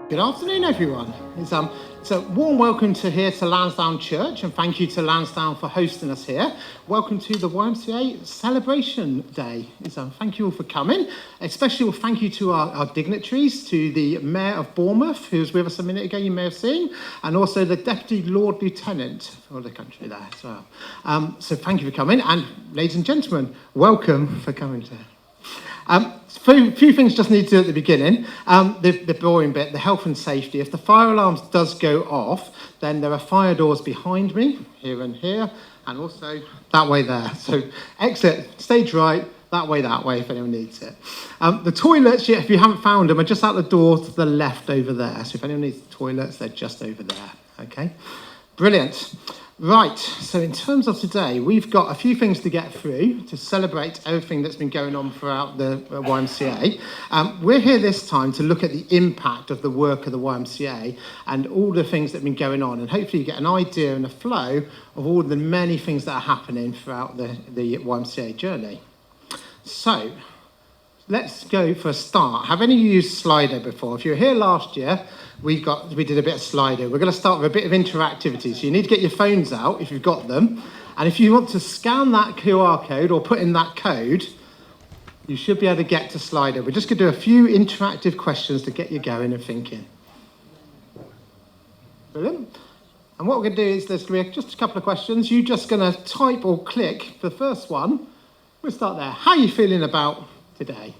Good afternoon, everyone. It's a warm welcome here to Lansdowne Church, and thank you to Lansdowne for hosting us here. Welcome to the YMCA Celebration Day. Thank you all for coming. A special thank you to our dignitaries, to the Mayor of Bournemouth, who was with us a minute ago, you may have seen, and also the Deputy Lord Lieutenant for the country there as well. So thank you for coming, and ladies and gentlemen, welcome for coming to. A few things just need to do at the beginning. The boring bit, the health and safety. If the fire alarms does go off, then there are fire doors behind me, here and here, and also that way there. So exit, stage right, that way, if anyone needs it. The toilets, if you haven't found them, are just out the door to the left over there. So if anyone needs the toilets, they're just over there. Okay, brilliant. Right, so in terms of today, we've got a few things to get through to celebrate everything that's been going on throughout the YMCA. We're here this time to look at the impact of the work of the YMCA and all the things that have been going on, and hopefully you get an idea and a flow of all the many things that are happening throughout the YMCA journey. So, let's go for a start. Have any of you used Slido before? If you were here last year, we did a bit of Slido. We're going to start with a bit of interactivity. So you need to get your phones out if you've got them. And if you want to scan that QR code or put in that code, you should be able to get to Slido. We're just going to do a few interactive questions to get you going and thinking. Brilliant. And what we're going to do is there's going to be just a couple of questions. You're just going to type or click the first one. We'll start there. How are you feeling about today?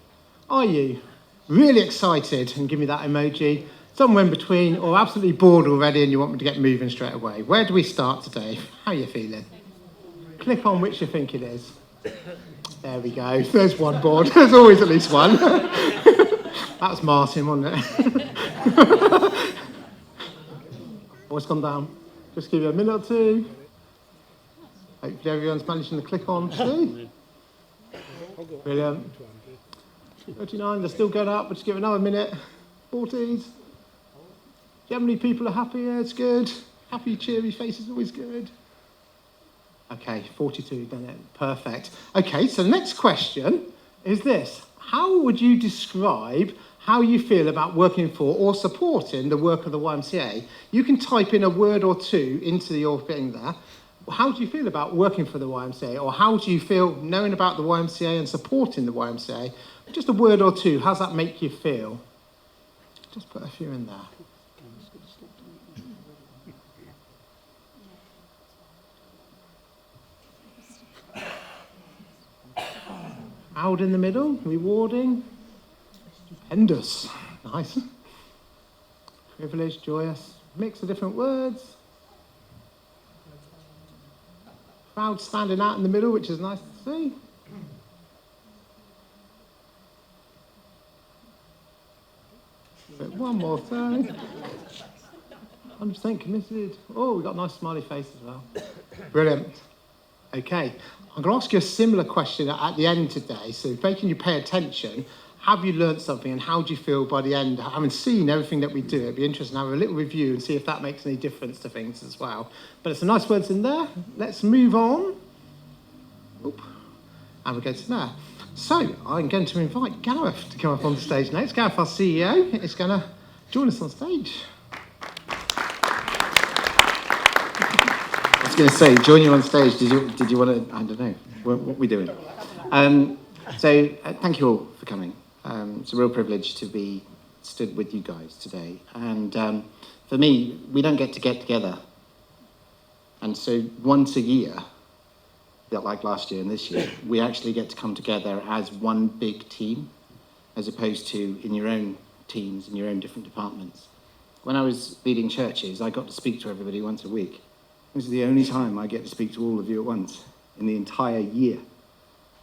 Are you really excited? And give me that emoji. Somewhere in between, or absolutely bored already and you want me to get moving straight away. Where do we start today? How are you feeling? Click on which you think it is. There we go. There's one board. There's always at least one. That's Martin, wasn't it? What's gone down? Just give you a minute or two. Hopefully everyone's managing to click on too. Brilliant. 39, they're still going up. We'll just give it another minute. 40s. How many people are happy? Yeah, it's good. Happy, cheery face is always good. Okay, 42, done it. Perfect. Okay, so the next question is this. How would you describe how you feel about working for or supporting the work of the YMCA? You can type in a word or two into your thing there. How do you feel about working for the YMCA? Or how do you feel knowing about the YMCA and supporting the YMCA? Just a word or two. How does that make you feel? Just put a few in there. Out in the middle, rewarding, stupendous, nice, privileged, joyous, mix of different words, proud standing out in the middle, which is nice to see. One more thing. 100% committed. Oh, we've got a nice smiley face as well. Brilliant. Okay, I'm going to ask you a similar question at the end today. So making you pay attention, have you learned something and how do you feel by the end? Having seen everything that we do, it'd be interesting to have a little review and see if that makes any difference to things as well. But it's some nice words in there. Let's move on. Oop. And we're going to there. So I'm going to invite Gareth to come up on the stage next. Gareth, our CEO, is going to join us on stage. I was going to say, join you on stage. Did you want to? I don't know. What are we doing? Thank you all for coming. It's a real privilege to be stood with you guys today. And for me, we don't get together. And so once a year, like last year and this year, we actually get to come together as one big team, as opposed to in your own teams, in your own different departments. When I was leading churches, I got to speak to everybody once a week. This is the only time I get to speak to all of you at once in the entire year.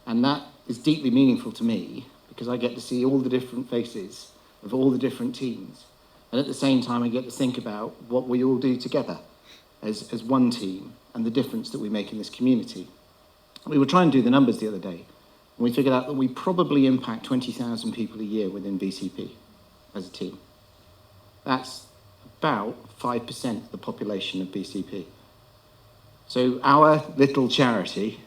And that is deeply meaningful to me because I get to see all the different faces of all the different teams. And at the same time, I get to think about what we all do together as one team and the difference that we make in this community. We were trying to do the numbers the other day, and we figured out that we probably impact 20,000 people a year within VCP as a team. That's about 5% of the population of VCP. So our little charity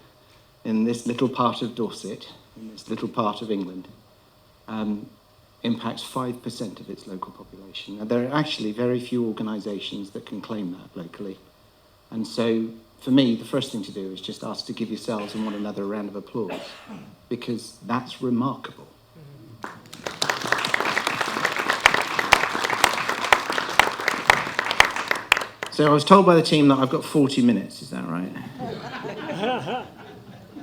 in this little part of Dorset, in this little part of England, impacts 5% of its local population. Now, there are actually very few organisations that can claim that locally. And so, for me, the first thing to do is just ask to give yourselves and one another a round of applause, because that's remarkable. So I was told by the team that I've got 40 minutes, is that right?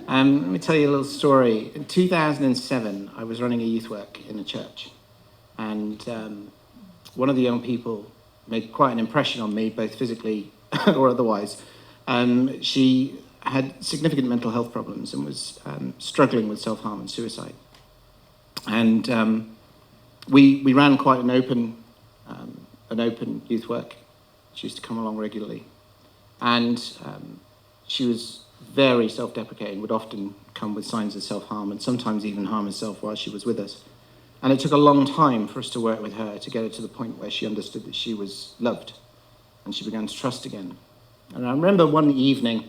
Let me tell you a little story. In 2007, I was running a youth work in a church, and one of the young people made quite an impression on me, both physically or otherwise. She had significant mental health problems and was struggling with self-harm and suicide. And we ran quite an open youth work. She used to come along regularly. And she was very self-deprecating, would often come with signs of self-harm and sometimes even harm herself while she was with us. And it took a long time for us to work with her to get her to the point where she understood that she was loved and she began to trust again. And I remember one evening,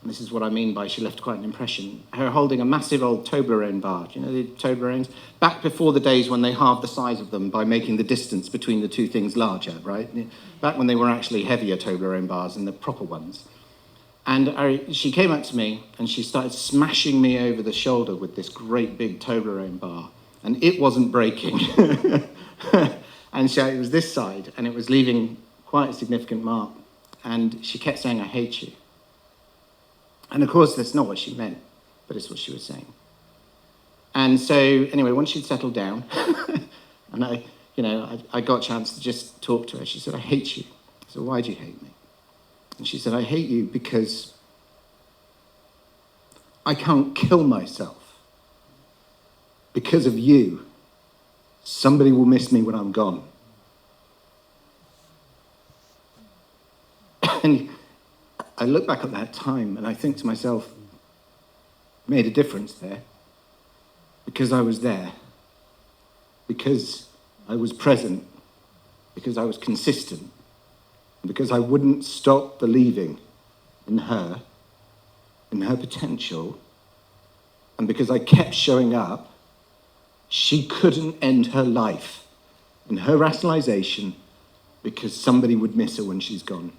and this is what I mean by she left quite an impression, her holding a massive old Toblerone bar. Do you know the Toblerones? Back before the days when they halved the size of them by making the distance between the two things larger, right? Back when they were actually heavier Toblerone bars than the proper ones. And she came up to me and she started smashing me over the shoulder with this great big Toblerone bar. And it wasn't breaking. And so it was this side, and it was leaving quite a significant mark. And she kept saying, "I hate you." And of course, that's not what she meant, but it's what she was saying. And so, anyway, once she'd settled down, and I got a chance to just talk to her, she said, "I hate you." I said, "Why do you hate me?" And she said, "I hate you because I can't kill myself. Because of you, somebody will miss me when I'm gone." And I look back at that time and I think to myself, made a difference there. Because I was there. Because I was present. Because I was consistent. Because I wouldn't stop believing in her potential, and because I kept showing up, she couldn't end her life in her rationalization because somebody would miss her when she's gone.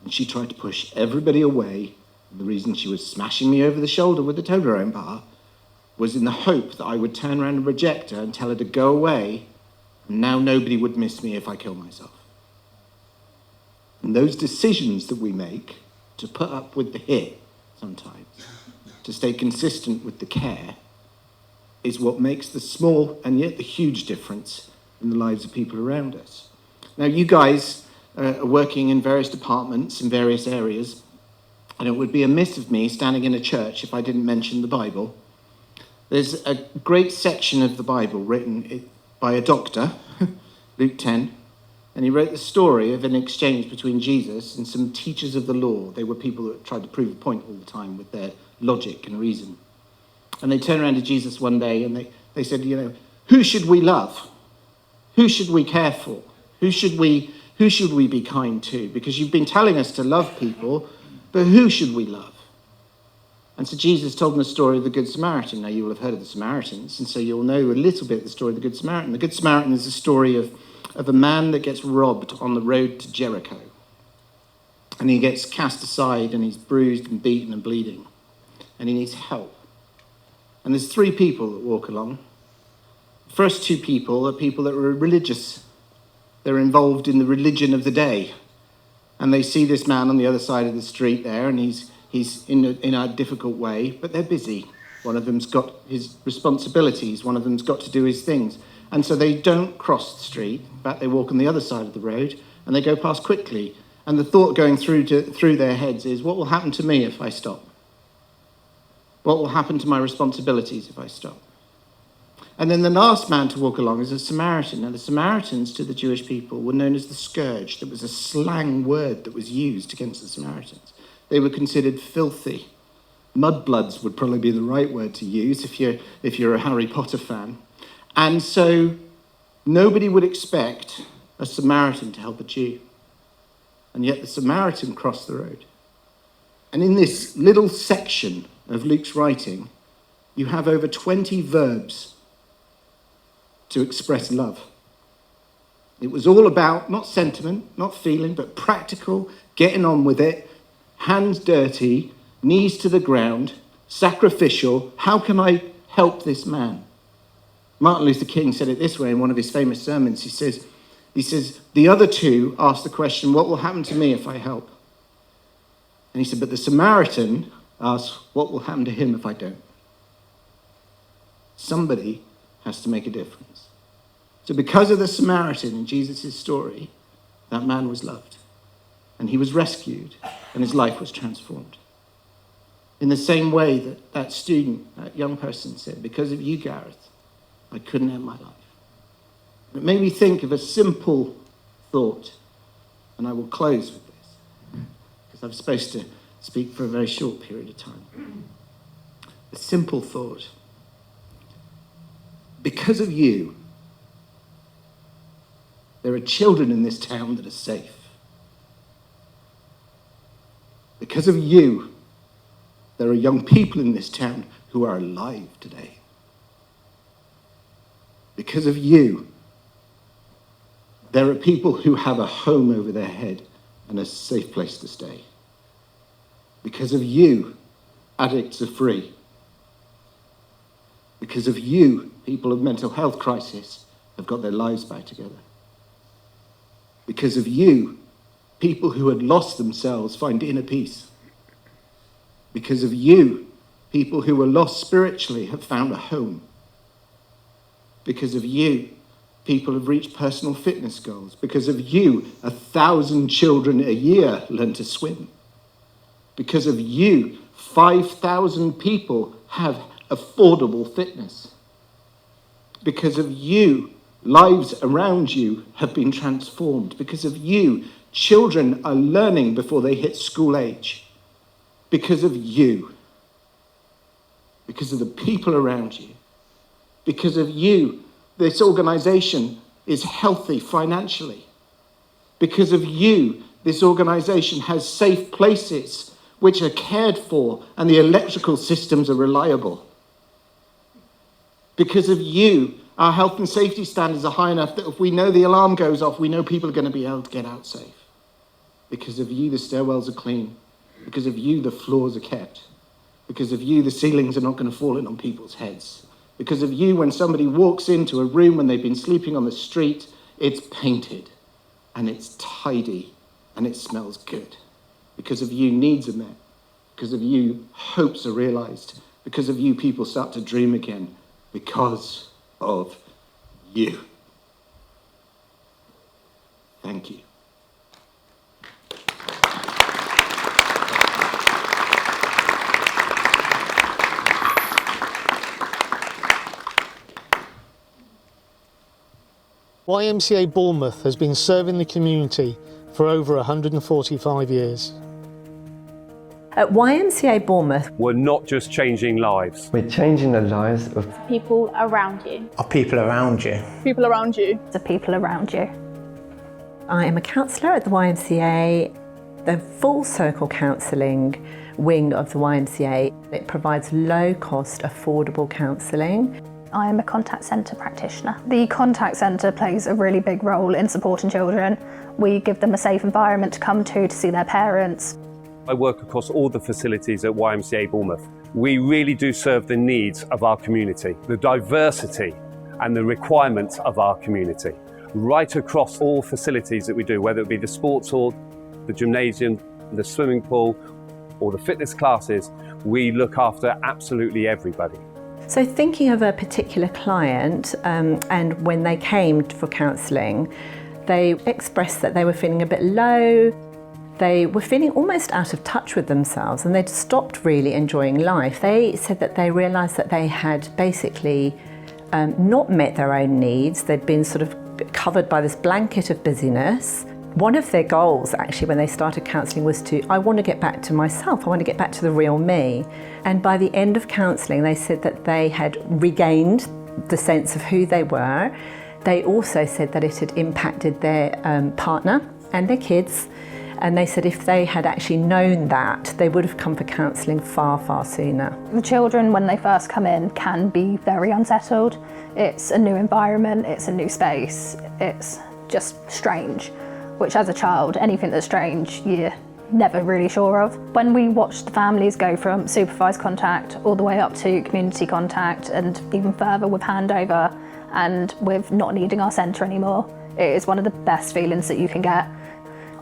And she tried to push everybody away, and the reason she was smashing me over the shoulder with the Toblerone bar was in the hope that I would turn around and reject her and tell her to go away, and now nobody would miss me if I kill myself. And those decisions that we make to put up with the hit sometimes, to stay consistent with the care, is what makes the small and yet the huge difference in the lives of people around us. Now, you guys are working in various departments in various areas, and it would be amiss of me standing in a church if I didn't mention the Bible. There's a great section of the Bible written by a doctor, Luke 10, and he wrote the story of an exchange between Jesus and some teachers of the law. They were people that tried to prove a point all the time with their logic and reason. And they turned around to Jesus one day and they said, who should we love? Who should we care for? Who should we be kind to? Because you've been telling us to love people, but who should we love? And so Jesus told them the story of the Good Samaritan. Now, you will have heard of the Samaritans, and so you'll know a little bit of the story of the Good Samaritan. The Good Samaritan is the story of a man that gets robbed on the road to Jericho. And he gets cast aside, and he's bruised and beaten and bleeding. And he needs help. And there's three people that walk along. The first two people are people that are religious. They're involved in the religion of the day. And they see this man on the other side of the street there, and he's in a difficult way, but they're busy. One of them's got his responsibilities. One of them's got to do his things. And so they don't cross the street, but they walk on the other side of the road, and they go past quickly. And the thought going through their heads is, what will happen to me if I stop? What will happen to my responsibilities if I stop? And then the last man to walk along is a Samaritan. Now, the Samaritans to the Jewish people were known as the scourge. That was a slang word that was used against the Samaritans. They were considered filthy. Mudbloods would probably be the right word to use if you're a Harry Potter fan. And so nobody would expect a Samaritan to help a Jew. And yet the Samaritan crossed the road. And in this little section of Luke's writing, you have over 20 verbs to express love. It was all about not sentiment, not feeling, but practical, getting on with it, hands dirty, knees to the ground, sacrificial. How can I help this man? Martin Luther King said it this way in one of his famous sermons. He says, the other two asked the question, what will happen to me if I help? And he said, but the Samaritan asked, what will happen to him if I don't? Somebody has to make a difference. So because of the Samaritan in Jesus' story, that man was loved. And he was rescued, and his life was transformed. In the same way that that student, that young person said, because of you, Gareth, I couldn't end my life. It made me think of a simple thought, and I will close with this, because I'm supposed to speak for a very short period of time. A simple thought. Because of you, there are children in this town that are safe. Because of you, there are young people in this town who are alive today. Because of you, there are people who have a home over their head and a safe place to stay. Because of you, addicts are free. Because of you, people of mental health crisis have got their lives back together. Because of you, people who had lost themselves find inner peace. Because of you, people who were lost spiritually have found a home. Because of you, people have reached personal fitness goals. Because of you, 1,000 children a year learn to swim. Because of you, 5,000 people have affordable fitness. Because of you, lives around you have been transformed. Because of you, children are learning before they hit school age. Because of you. Because of the people around you. Because of you, this organization is healthy financially. Because of you, this organization has safe places which are cared for and the electrical systems are reliable. Because of you, our health and safety standards are high enough that if we know the alarm goes off, we know people are going to be able to get out safe. Because of you, the stairwells are clean. Because of you, the floors are kept. Because of you, the ceilings are not going to fall in on people's heads. Because of you, when somebody walks into a room when they've been sleeping on the street, it's painted and it's tidy and it smells good. Because of you, needs are met. Because of you, hopes are realized. Because of you, people start to dream again. Because of you. Thank you. YMCA Bournemouth has been serving the community for over 145 years. At YMCA Bournemouth, we're not just changing lives. We're changing the lives of people around you. Of people around you. People around you. The people around you. I am a counsellor at the YMCA, the Full Circle Counselling wing of the YMCA. It provides low-cost, affordable counselling. I am a contact centre practitioner. The contact centre plays a really big role in supporting children. We give them a safe environment to come to see their parents. I work across all the facilities at YMCA Bournemouth. We really do serve the needs of our community, the diversity and the requirements of our community. Right across all facilities that we do, whether it be the sports hall, the gymnasium, the swimming pool, or the fitness classes, we look after absolutely everybody. So thinking of a particular client, and when they came for counselling, they expressed that they were feeling a bit low. They were feeling almost out of touch with themselves and they'd stopped really enjoying life. They said that they realised that they had basically not met their own needs. They'd been sort of covered by this blanket of busyness. One of their goals actually when they started counselling was I want to get back to myself, I want to get back to the real me. And by the end of counselling they said that they had regained the sense of who they were. They also said that it had impacted their partner and their kids. And they said if they had actually known that, they would have come for counselling far, far sooner. The children, when they first come in, can be very unsettled. It's a new environment, it's a new space, it's just strange, which as a child, anything that's strange, you're never really sure of. When we watch the families go from supervised contact all the way up to community contact and even further with handover and with not needing our centre anymore, it is one of the best feelings that you can get.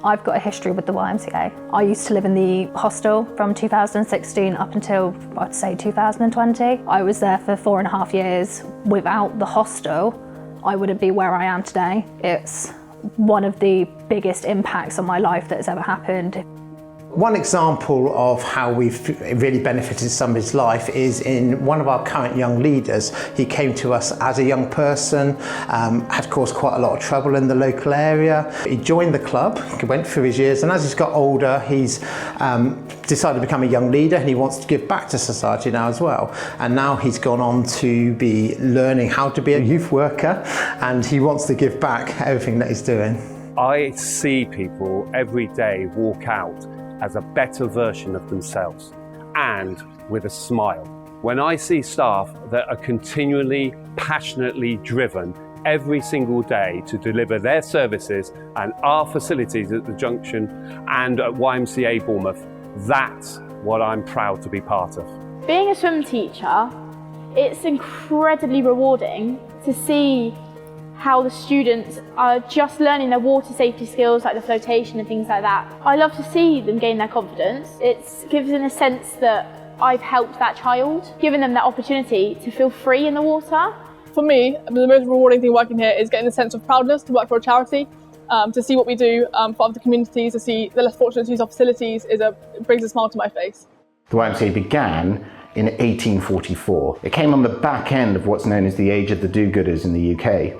I've got a history with the YMCA. I used to live in the hostel from 2016 up until, I'd say, 2020. I was there for 4.5 years. Without the hostel, I wouldn't be where I am today. It's one of the biggest impacts on my life that has ever happened. One example of how we've really benefited somebody's life is in one of our current young leaders. He came to us as a young person, had caused quite a lot of trouble in the local area. He joined the club, went through his years, and as he's got older, he's decided to become a young leader, and he wants to give back to society now as well. And now he's gone on to be learning how to be a youth worker, and he wants to give back everything that he's doing. I see people every day walk out as a better version of themselves and with a smile. When I see staff that are continually, passionately driven every single day to deliver their services and our facilities at the Junction and at YMCA Bournemouth, that's what I'm proud to be part of. Being a swim teacher, it's incredibly rewarding to see how the students are just learning their water safety skills, like the flotation and things like that. I love to see them gain their confidence. It gives them a sense that I've helped that child, given them that opportunity to feel free in the water. For me, the most rewarding thing working here is getting a sense of proudness to work for a charity, to see what we do for other communities, to see the less fortunate to use our facilities, it brings a smile to my face. The YMCA began in 1844. It came on the back end of what's known as the age of the do-gooders in the UK,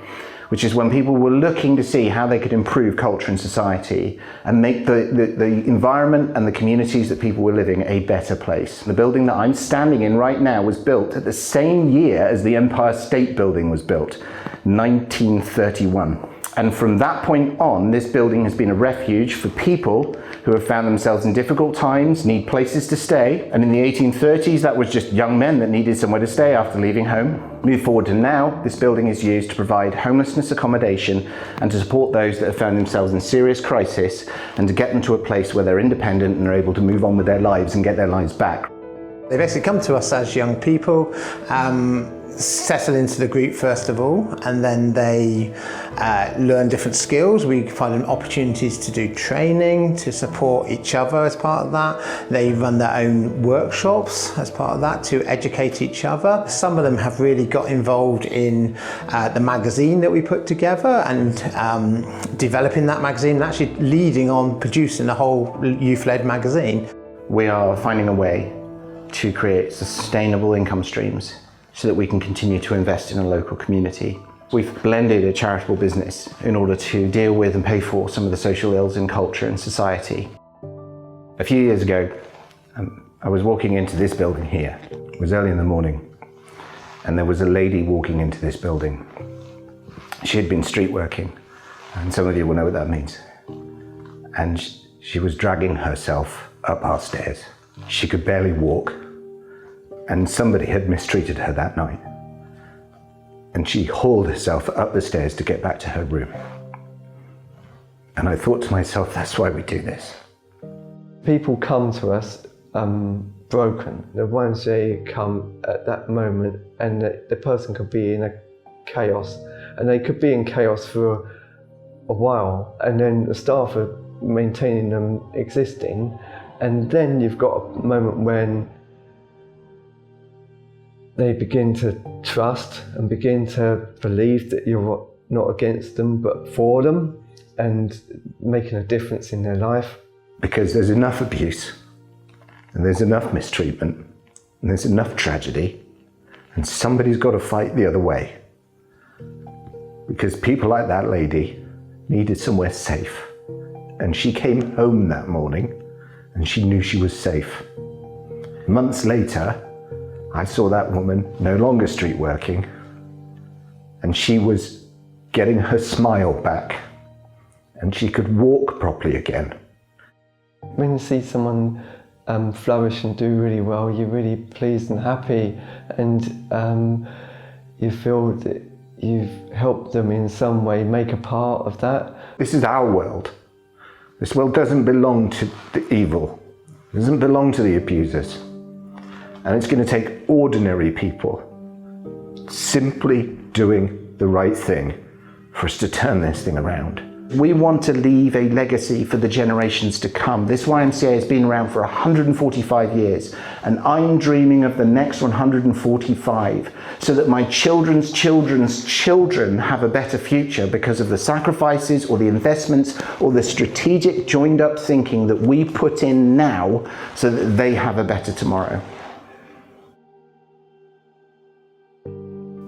which is when people were looking to see how they could improve culture and society and make the environment and the communities that people were living a better place. The building that I'm standing in right now was built at the same year as the Empire State Building was built, 1931. And from that point on, this building has been a refuge for people who have found themselves in difficult times, need places to stay. And in the 1830s, that was just young men that needed somewhere to stay after leaving home. Move forward to now, this building is used to provide homelessness accommodation and to support those that have found themselves in serious crisis and to get them to a place where they're independent and are able to move on with their lives and get their lives back. They basically come to us as young people, settle into the group first of all, and then they learn different skills. We find them opportunities to do training, to support each other as part of that. They run their own workshops as part of that to educate each other. Some of them have really got involved in the magazine that we put together and developing that magazine and actually leading on producing a whole youth-led magazine. We are finding a way to create sustainable income streams so that we can continue to invest in a local community. We've blended a charitable business in order to deal with and pay for some of the social ills in culture and society. A few years ago, I was walking into this building here. It was early in the morning, and there was a lady walking into this building. She had been street working, and some of you will know what that means. And she was dragging herself up our stairs. She could barely walk, and somebody had mistreated her that night. And she hauled herself up the stairs to get back to her room. And I thought to myself, that's why we do this. People come to us broken. The YMCA come at that moment, and the person could be in a chaos, and they could be in chaos for a while, and then the staff are maintaining them existing, and then you've got a moment when they begin to trust and begin to believe that you're not against them but for them and making a difference in their life. Because there's enough abuse, and there's enough mistreatment, and there's enough tragedy, and somebody's got to fight the other way. Because people like that lady needed somewhere safe, and she came home that morning and she knew she was safe. Months later, I saw that woman no longer street working, and she was getting her smile back, and she could walk properly again, When you see someone flourish and do really well, you're really pleased and happy, and you feel that you've helped them in some way, make a part of that. This is our world. This world doesn't belong to the evil. It doesn't belong to the abusers. And it's going to take ordinary people simply doing the right thing for us to turn this thing around. We want to leave a legacy for the generations to come. This YMCA has been around for 145 years, and I'm dreaming of the next 145 so that my children's children's children have a better future because of the sacrifices or the investments or the strategic joined up thinking that we put in now so that they have a better tomorrow.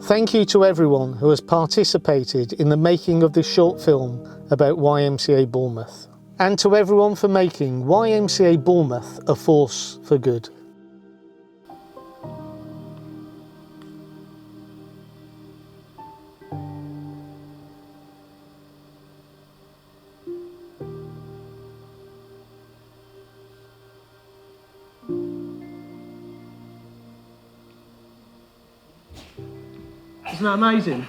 Thank you to everyone who has participated in the making of this short film about YMCA Bournemouth, and to everyone for making YMCA Bournemouth a force for good. Isn't that amazing?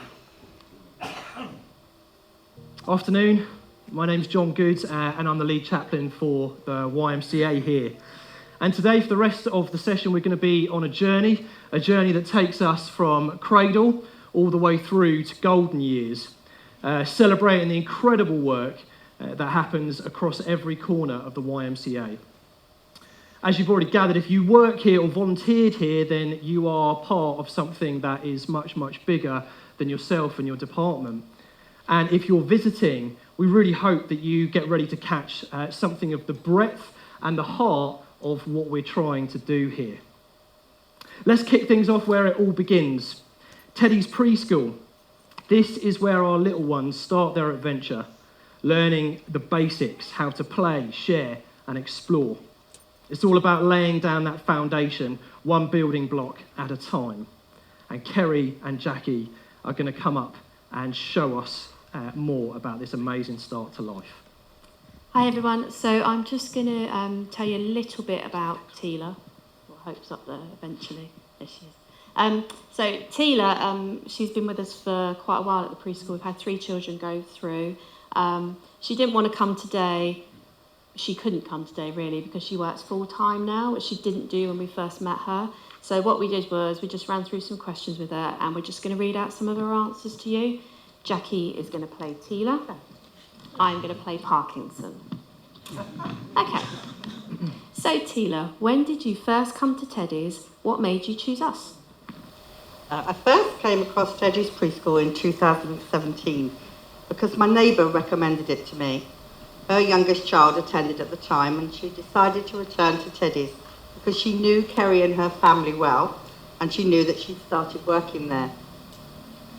Afternoon, my name's John Good and I'm the lead chaplain for the YMCA here. And today for the rest of the session we're going to be on a journey that takes us from cradle all the way through to golden years, celebrating the incredible work that happens across every corner of the YMCA. As you've already gathered, if you work here or volunteered here, then you are part of something that is much, much bigger than yourself and your department. And if you're visiting, we really hope that you get ready to catch something of the breadth and the heart of what we're trying to do here. Let's kick things off where it all begins. Teddy's preschool. This is where our little ones start their adventure, learning the basics, how to play, share, and explore. It's all about laying down that foundation, one building block at a time. And Kerry and Jackie are going to come up and show us more about this amazing start to life. Hi everyone, so I'm just going to tell you a little bit about Cllr. Well, Hope's up there eventually. There she is. So Cllr, she's been with us for quite a while at the preschool. We've had 3 children go through. She didn't want to come today. She couldn't come today really because she works full-time now, which she didn't do when we first met her. So what we did was we just ran through some questions with her and we're just going to read out some of her answers to you. Jackie is going to play Cllr. I'm going to play Parkinson. Okay. So Cllr, when did you first come to Teddy's? What made you choose us? I first came across Teddy's preschool in 2017 because my neighbour recommended it to me. Her youngest child attended at the time and she decided to return to Teddy's because she knew Kerry and her family well and she knew that she'd started working there.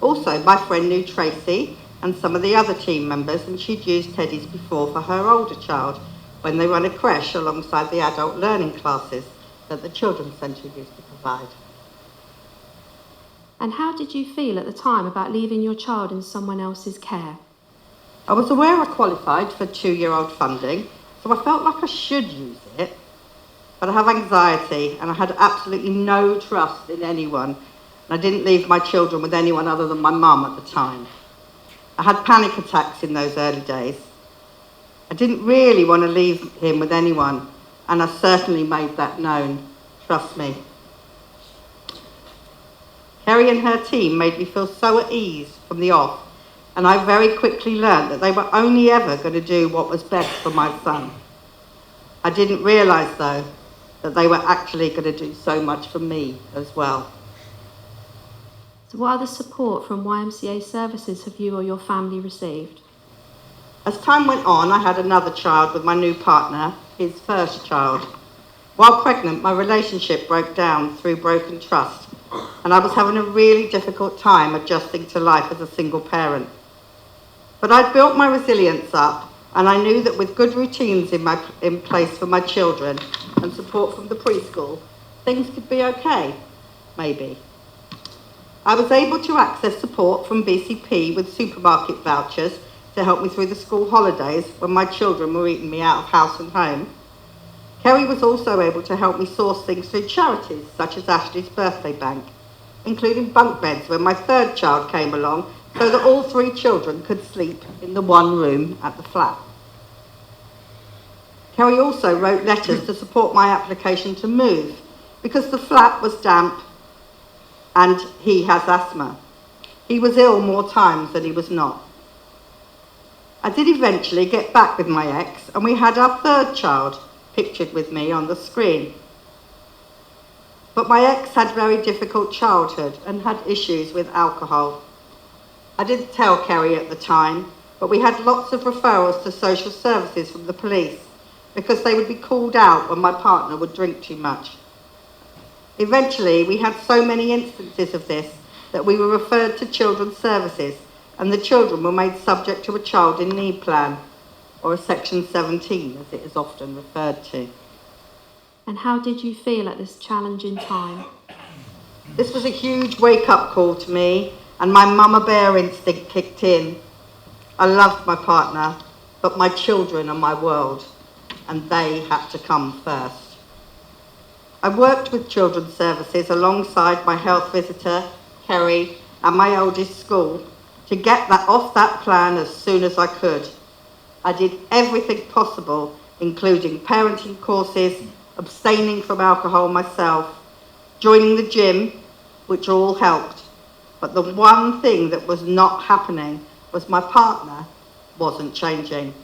Also, my friend knew Tracy and some of the other team members and she'd used Teddy's before for her older child when they run a creche alongside the adult learning classes that the Children's Centre used to provide. And how did you feel at the time about leaving your child in someone else's care? I was aware I qualified for 2-year-old funding, so I felt like I should use it. But I have anxiety and I had absolutely no trust in anyone. And I didn't leave my children with anyone other than my mum at the time. I had panic attacks in those early days. I didn't really want to leave him with anyone, and I certainly made that known. Trust me. Kerry and her team made me feel so at ease from the off. And I very quickly learned that they were only ever going to do what was best for my son. I didn't realise, though, that they were actually going to do so much for me as well. So what other support from YMCA services have you or your family received? As time went on, I had another child with my new partner, his first child. While pregnant, my relationship broke down through broken trust, and I was having a really difficult time adjusting to life as a single parent. But I'd built my resilience up, and I knew that with good routines in place for my children and support from the preschool, things could be okay, maybe. I was able to access support from BCP with supermarket vouchers to help me through the school holidays when my children were eating me out of house and home. Kerry was also able to help me source things through charities such as Ashley's Birthday Bank, including bunk beds when my third child came along so that all 3 children could sleep in the one room at the flat. Kerry also wrote letters to support my application to move because the flat was damp and he has asthma. He was ill more times than he was not. I did eventually get back with my ex and we had our third child pictured with me on the screen. But my ex had a very difficult childhood and had issues with alcohol. I didn't tell Kerry at the time, but we had lots of referrals to social services from the police because they would be called out when my partner would drink too much. Eventually, we had so many instances of this that we were referred to children's services and the children were made subject to a child in need plan, or a Section 17 as it is often referred to. And how did you feel at this challenging time? This was a huge wake-up call to me and my mama bear instinct kicked in. I loved my partner, but my children are my world and they had to come first. I worked with children's services alongside my health visitor, Kerry, and my oldest school to get that off that plan as soon as I could. I did everything possible, including parenting courses, abstaining from alcohol myself, joining the gym, which all helped. But the one thing that was not happening was my partner wasn't changing.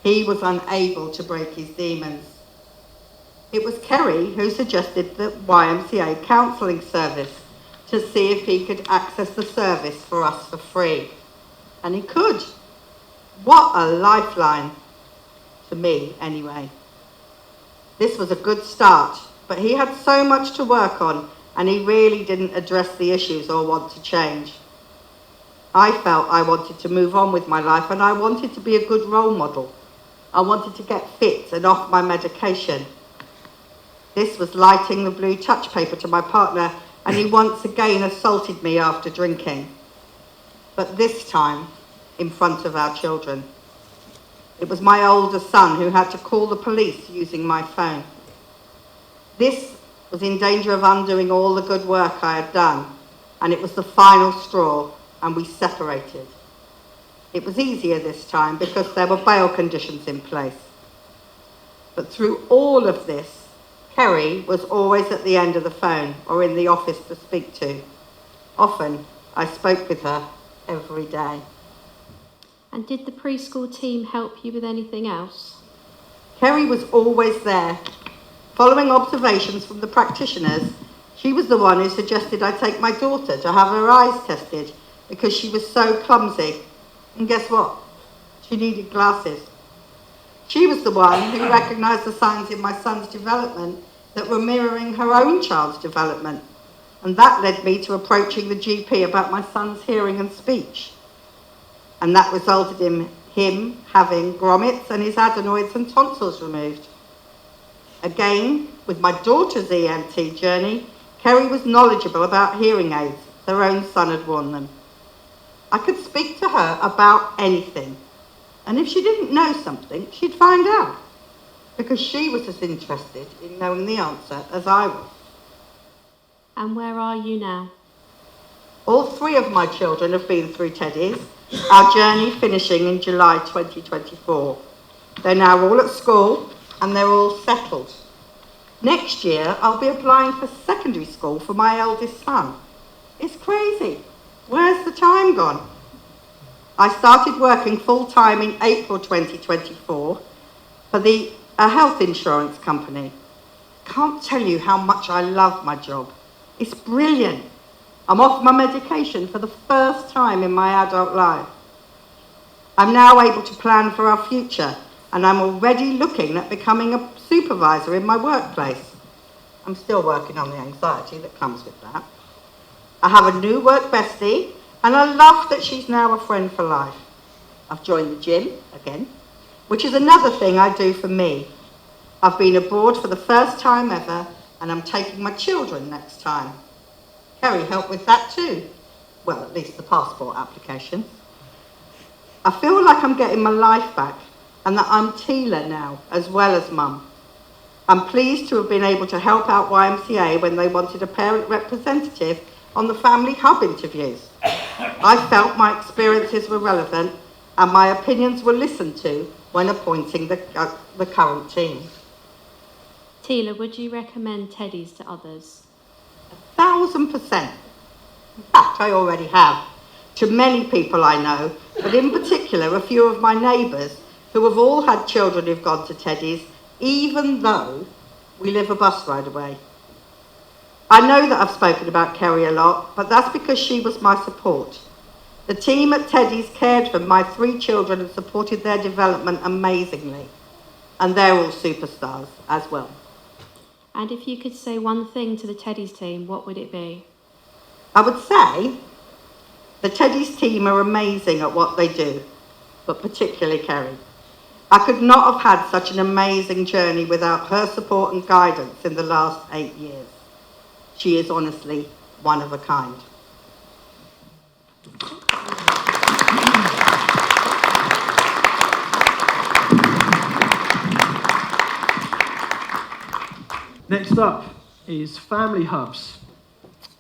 He was unable to break his demons. It was Kerry who suggested the YMCA counselling service to see if he could access the service for us for free. And he could. What a lifeline, to me anyway. This was a good start, but he had so much to work on and he really didn't address the issues or want to change. I felt I wanted to move on with my life and I wanted to be a good role model. I wanted to get fit and off my medication. This was lighting the blue touch paper to my partner and he once again assaulted me after drinking. But this time, in front of our children. It was my older son who had to call the police using my phone. This was in danger of undoing all the good work I had done, and it was the final straw, and we separated. It was easier this time because there were bail conditions in place. But through all of this, Kerry was always at the end of the phone or in the office to speak to. Often, I spoke with her every day. And did the preschool team help you with anything else? Kerry was always there. Following observations from the practitioners, she was the one who suggested I take my daughter to have her eyes tested because she was so clumsy. And guess what? She needed glasses. She was the one who recognised the signs in my son's development that were mirroring her own child's development. And that led me to approaching the GP about my son's hearing and speech. And that resulted in him having grommets and his adenoids and tonsils removed. Again, with my daughter's ENT journey, Kerry was knowledgeable about hearing aids. Her own son had worn them. I could speak to her about anything. And if she didn't know something, she'd find out. Because she was as interested in knowing the answer as I was. And where are you now? All 3 of my children have been through Teddy's, our journey finishing in July 2024. They're now all at school and they're all settled. Next year, I'll be applying for secondary school for my eldest son. It's crazy. Where's the time gone? I started working full-time in April 2024 for a health insurance company. Can't tell you how much I love my job. It's brilliant. I'm off my medication for the first time in my adult life. I'm now able to plan for our future and I'm already looking at becoming a supervisor in my workplace. I'm still working on the anxiety that comes with that. I have a new work bestie and I love that she's now a friend for life. I've joined the gym again, which is another thing I do for me. I've been abroad for the first time ever and I'm taking my children next time. Kerry helped with that too. Well, at least the passport application. I feel like I'm getting my life back and that I'm Cllr now, as well as mum. I'm pleased to have been able to help out YMCA when they wanted a parent representative on the Family Hub interviews. I felt my experiences were relevant and my opinions were listened to when appointing the current team. Cllr, would you recommend Teddies to others? 1,000%. In fact, I already have. To many people I know, but in particular a few of my neighbours who have all had children who've gone to Teddies, even though we live a bus ride away. I know that I've spoken about Kerry a lot, but that's because she was my support. The team at Teddies cared for my 3 children and supported their development amazingly. And they're all superstars as well. And if you could say one thing to the Teddies team, what would it be? I would say the Teddies team are amazing at what they do, but particularly Kerry. I could not have had such an amazing journey without her support and guidance in the last 8 years. She is honestly one of a kind. Next up is family hubs,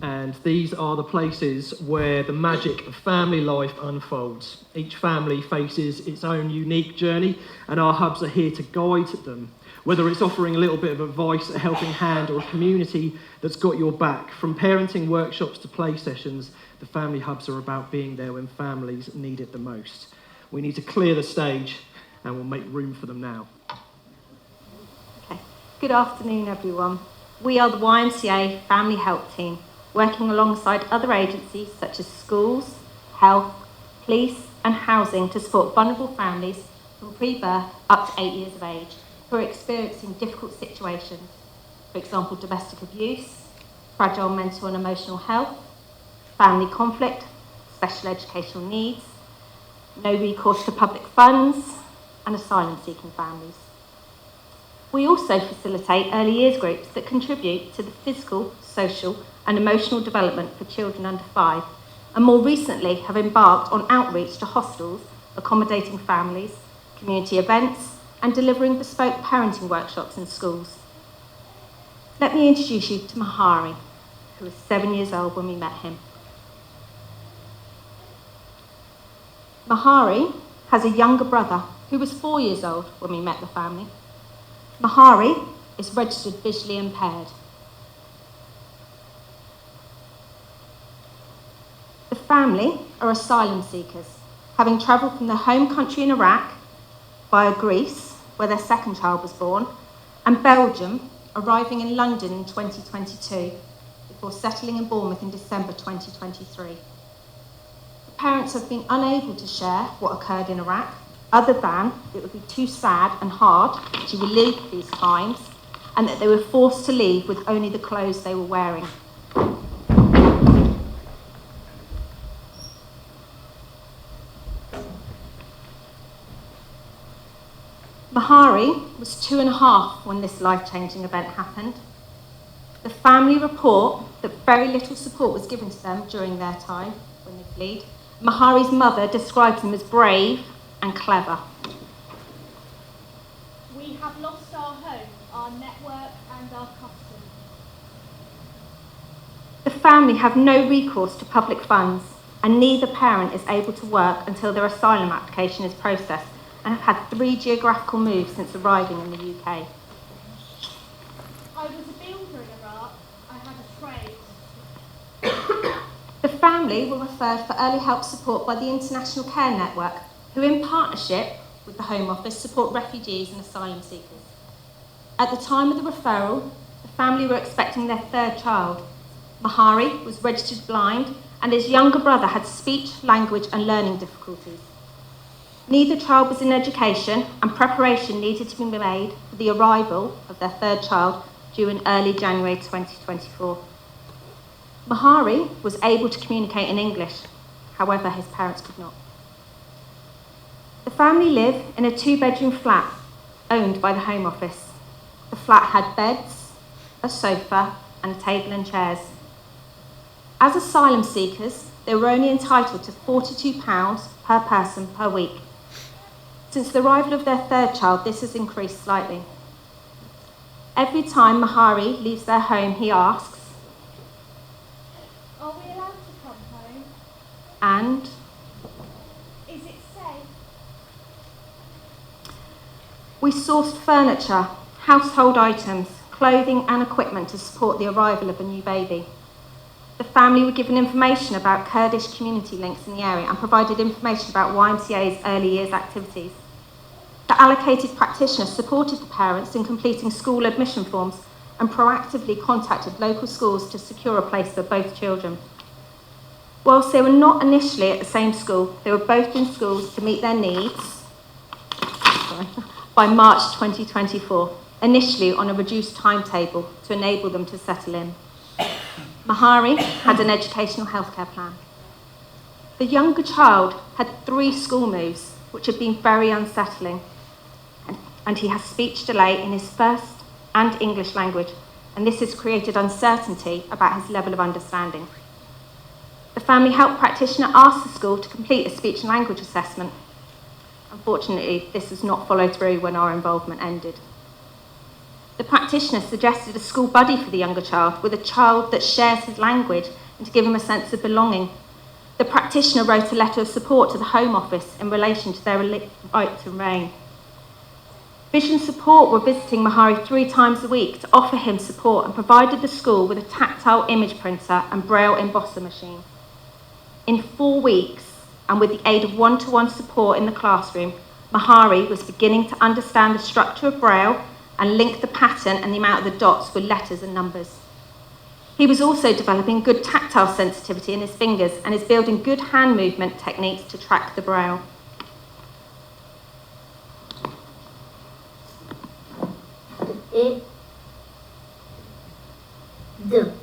and these are the places where the magic of family life unfolds. Each family faces its own unique journey, and our hubs are here to guide them, whether it's offering a little bit of advice, a helping hand, or a community that's got your back. From parenting workshops to play sessions, the family hubs are about being there when families need it the most. We need to clear the stage, and we'll make room for them now. Good afternoon, everyone. We are the YMCA Family Help Team, working alongside other agencies such as schools, health, police and housing to support vulnerable families from pre-birth up to 8 years of age who are experiencing difficult situations, for example, domestic abuse, fragile mental and emotional health, family conflict, special educational needs, no recourse to public funds, and asylum-seeking families. We also facilitate early years groups that contribute to the physical, social and emotional development for children under 5, and more recently have embarked on outreach to hostels, accommodating families, community events and delivering bespoke parenting workshops in schools. Let me introduce you to Mahari, who was 7 years old when we met him. Mahari has a younger brother who was 4 years old when we met the family. Mahari is registered visually impaired. The family are asylum seekers, having travelled from their home country in Iraq via Greece, where their second child was born, and Belgium, arriving in London in 2022, before settling in Bournemouth in December 2023. The parents have been unable to share what occurred in Iraq, other than it would be too sad and hard to relive these times, and that they were forced to leave with only the clothes they were wearing. Mahari was 2.5 when this life-changing event happened. The family report that very little support was given to them during their time when they fled. Mahari's mother describes him as brave and clever. We have lost our home, our network and our custom. The family have no recourse to public funds, and neither parent is able to work until their asylum application is processed, and have had 3 geographical moves since arriving in the UK. I was a builder in Iraq. I had a trade. The family were referred for early help support by the International Care Network, who in partnership with the Home Office support refugees and asylum seekers. At the time of the referral, the family were expecting their 3rd child. Mahari was registered blind and his younger brother had speech, language and learning difficulties. Neither child was in education and preparation needed to be made for the arrival of their 3rd child due in early January 2024. Mahari was able to communicate in English, however his parents could not. The family live in a 2-bedroom flat owned by the Home Office. The flat had beds, a sofa and a table and chairs. As asylum seekers, they were only entitled to £42 per person per week. Since the arrival of their 3rd child, this has increased slightly. Every time Mahari leaves their home, he asks, "Are we allowed to come home? And Is it safe?" we sourced furniture, household items, clothing and equipment to support the arrival of a new baby. The family were given information about Kurdish community links in the area and provided information about YMCA's early years activities. The allocated practitioner supported the parents in completing school admission forms and proactively contacted local schools to secure a place for both children. Whilst they were not initially at the same school, they were both in schools to meet their needs by March 2024, initially on a reduced timetable to enable them to settle in. Mahari had an educational healthcare plan. The younger child had 3 school moves, which had been very unsettling, and he has speech delay in his first and English language, and this has created uncertainty about his level of understanding. The family health practitioner asked the school to complete a speech and language assessment. Unfortunately, this was not followed through when our involvement ended. The practitioner suggested a school buddy for the younger child, with a child that shares his language and to give him a sense of belonging. The practitioner wrote a letter of support to the Home Office in relation to their right to remain. Vision Support were visiting Mahari 3 times a week to offer him support and provided the school with a tactile image printer and braille embosser machine. In 4 weeks, and with the aid of one-to-one support in the classroom, Mahari was beginning to understand the structure of braille and link the pattern and the amount of the dots with letters and numbers. He was also developing good tactile sensitivity in his fingers and is building good hand movement techniques to track the braille. Good.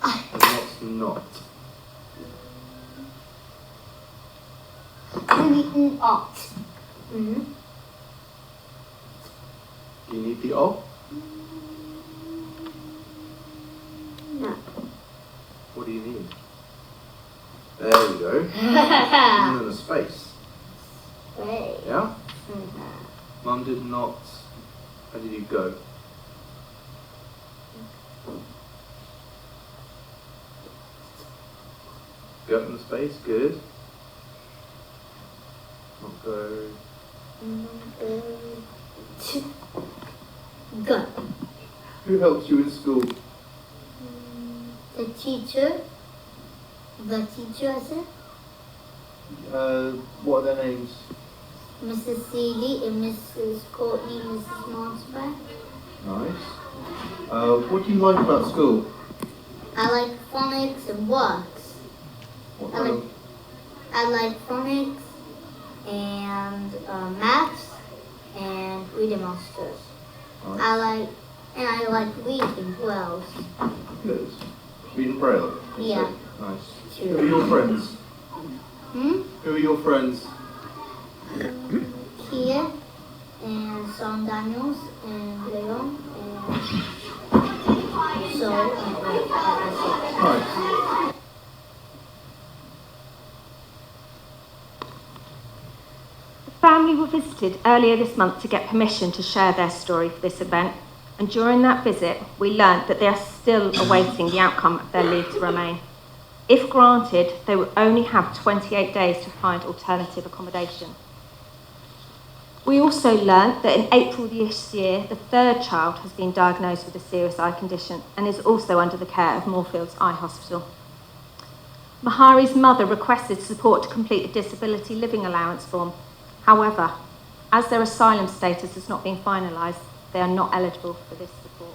And what's not? Do you need the O? No. What do you need? There we go. And then a space. Wait. Yeah? Mum did not. How did you go? Go in the space, good. Not go. Go. Who helps you in school? The teacher. The teacher, I said. What are their names? Mrs. Seeley and Mrs. Courtney, Mrs. Monsback. Nice. What do you like about school? I like phonics and works. I like phonics and maths and reading monsters. Nice. I like reading Braille. Good. Reading Braille? Yeah. Nice. Who are your friends? Who are your friends? Kia and Sam Daniels and Leon and so Nice. The family were visited earlier this month to get permission to share their story for this event, and during that visit we learnt that they are still awaiting the outcome of their leave to remain. If granted, they will only have 28 days to find alternative accommodation. We also learnt that in April this year, the 3rd child has been diagnosed with a serious eye condition and is also under the care of Moorfields Eye Hospital. Mahari's mother requested support to complete a disability living allowance form. However, as their asylum status has not been finalised, they are not eligible for this support.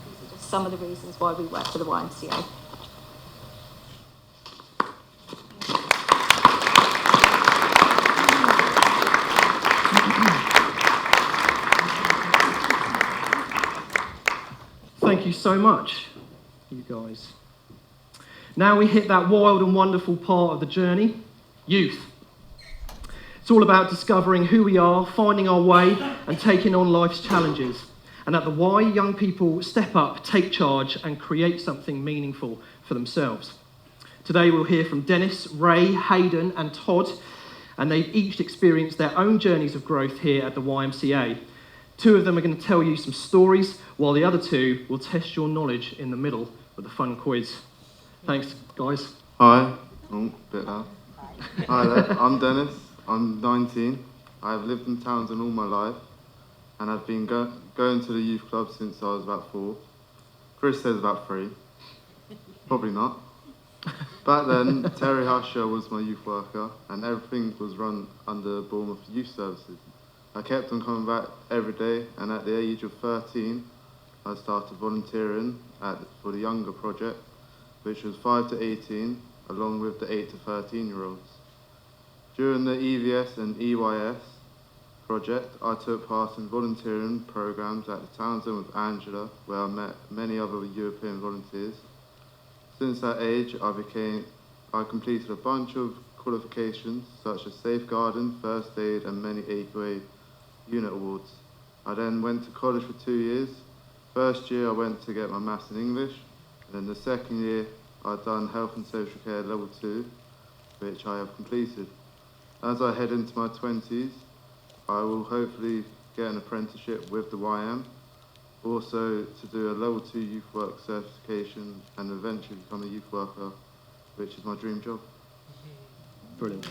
These are just some of the reasons why we work for the YMCA. Thank you so much, you guys. Now we hit that wild and wonderful part of the journey, youth. It's all about discovering who we are, finding our way, and taking on life's challenges. And at the Y, young people step up, take charge, and create something meaningful for themselves. Today we'll hear from Dennis, Ray, Hayden, and Todd, and they've each experienced their own journeys of growth here at the YMCA. 2 of them are going to tell you some stories, while the other 2 will test your knowledge in the middle with a fun quiz. Thanks, guys. Hi. Oh, bit loud. Hi there, I'm Dennis. I'm 19. I've lived in Townsend all my life, and I've been going to the youth club since I was about 4. Chris says about 3. Probably not. Back then, Terry Husher was my youth worker, and everything was run under Bournemouth Youth Services. I kept on coming back every day, and at the age of 13, I started volunteering for the Younger Project, which was 5 to 18, along with the 8 to 13-year-olds. During the EVS and EYS project, I took part in volunteering programs at the Townsend with Angela, where I met many other European volunteers. Since that age, I completed a bunch of qualifications, such as safeguarding, first aid, and many AQA unit awards. I then went to college for 2 years. First year, I went to get my maths and English, and then the second year, I'd done health and social care level 2, which I have completed. As I head into my 20s, I will hopefully get an apprenticeship with the YM, also to do a level 2 youth work certification and eventually become a youth worker, which is my dream job. Brilliant.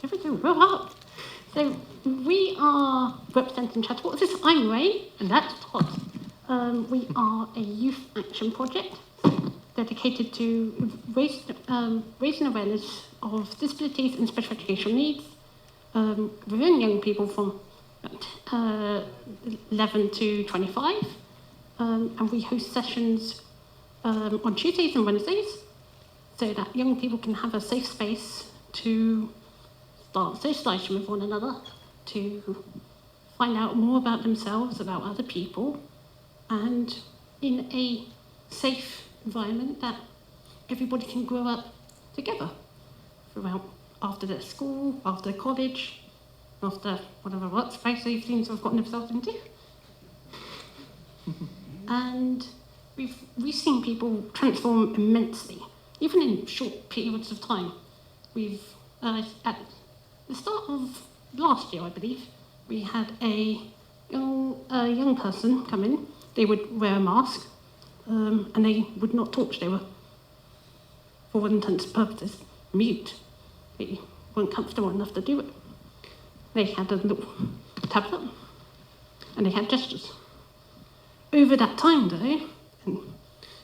Everything real hard. So we are representing Transport. I'm Ray, and that's Todd. We are a youth action project dedicated to raising awareness of disabilities and special educational needs within young people from 11 to 25. And we host sessions on Tuesdays and Wednesdays so that young people can have a safe space to start socialising with one another, to find out more about themselves, about other people, and in a safe environment that everybody can grow up together throughout, after their school, after college, after whatever workspace they've seemed to have gotten themselves into. And we've seen people transform immensely, even in short periods of time. We've, at the start of last year, I believe, we had a young person come in. They would wear a mask, and they would not talk. They were, for all intents and purposes, mute. They weren't comfortable enough to do it. They had a little tablet, and they had gestures. Over that time, though, and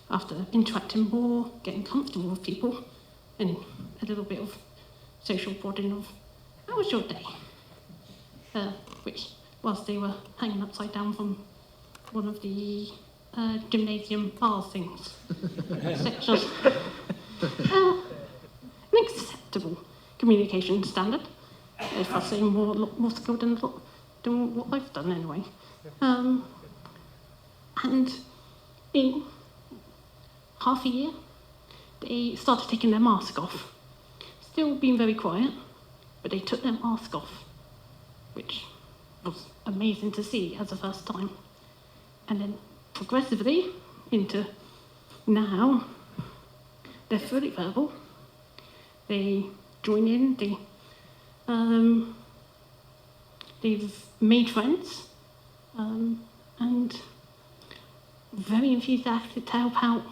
after interacting more, getting comfortable with people, and a little bit of social prodding of, how was your day? Which, whilst they were hanging upside down from one of the gymnasium bar things, sections, an acceptable communication standard, if I say a lot more skilled than what I've done anyway. And in half a year, they started taking their mask off. Still being very quiet, but they took their mask off, which was amazing to see as a first time. And then progressively into now, they're fully verbal. They join in, they've made friends, and very enthusiastic to help out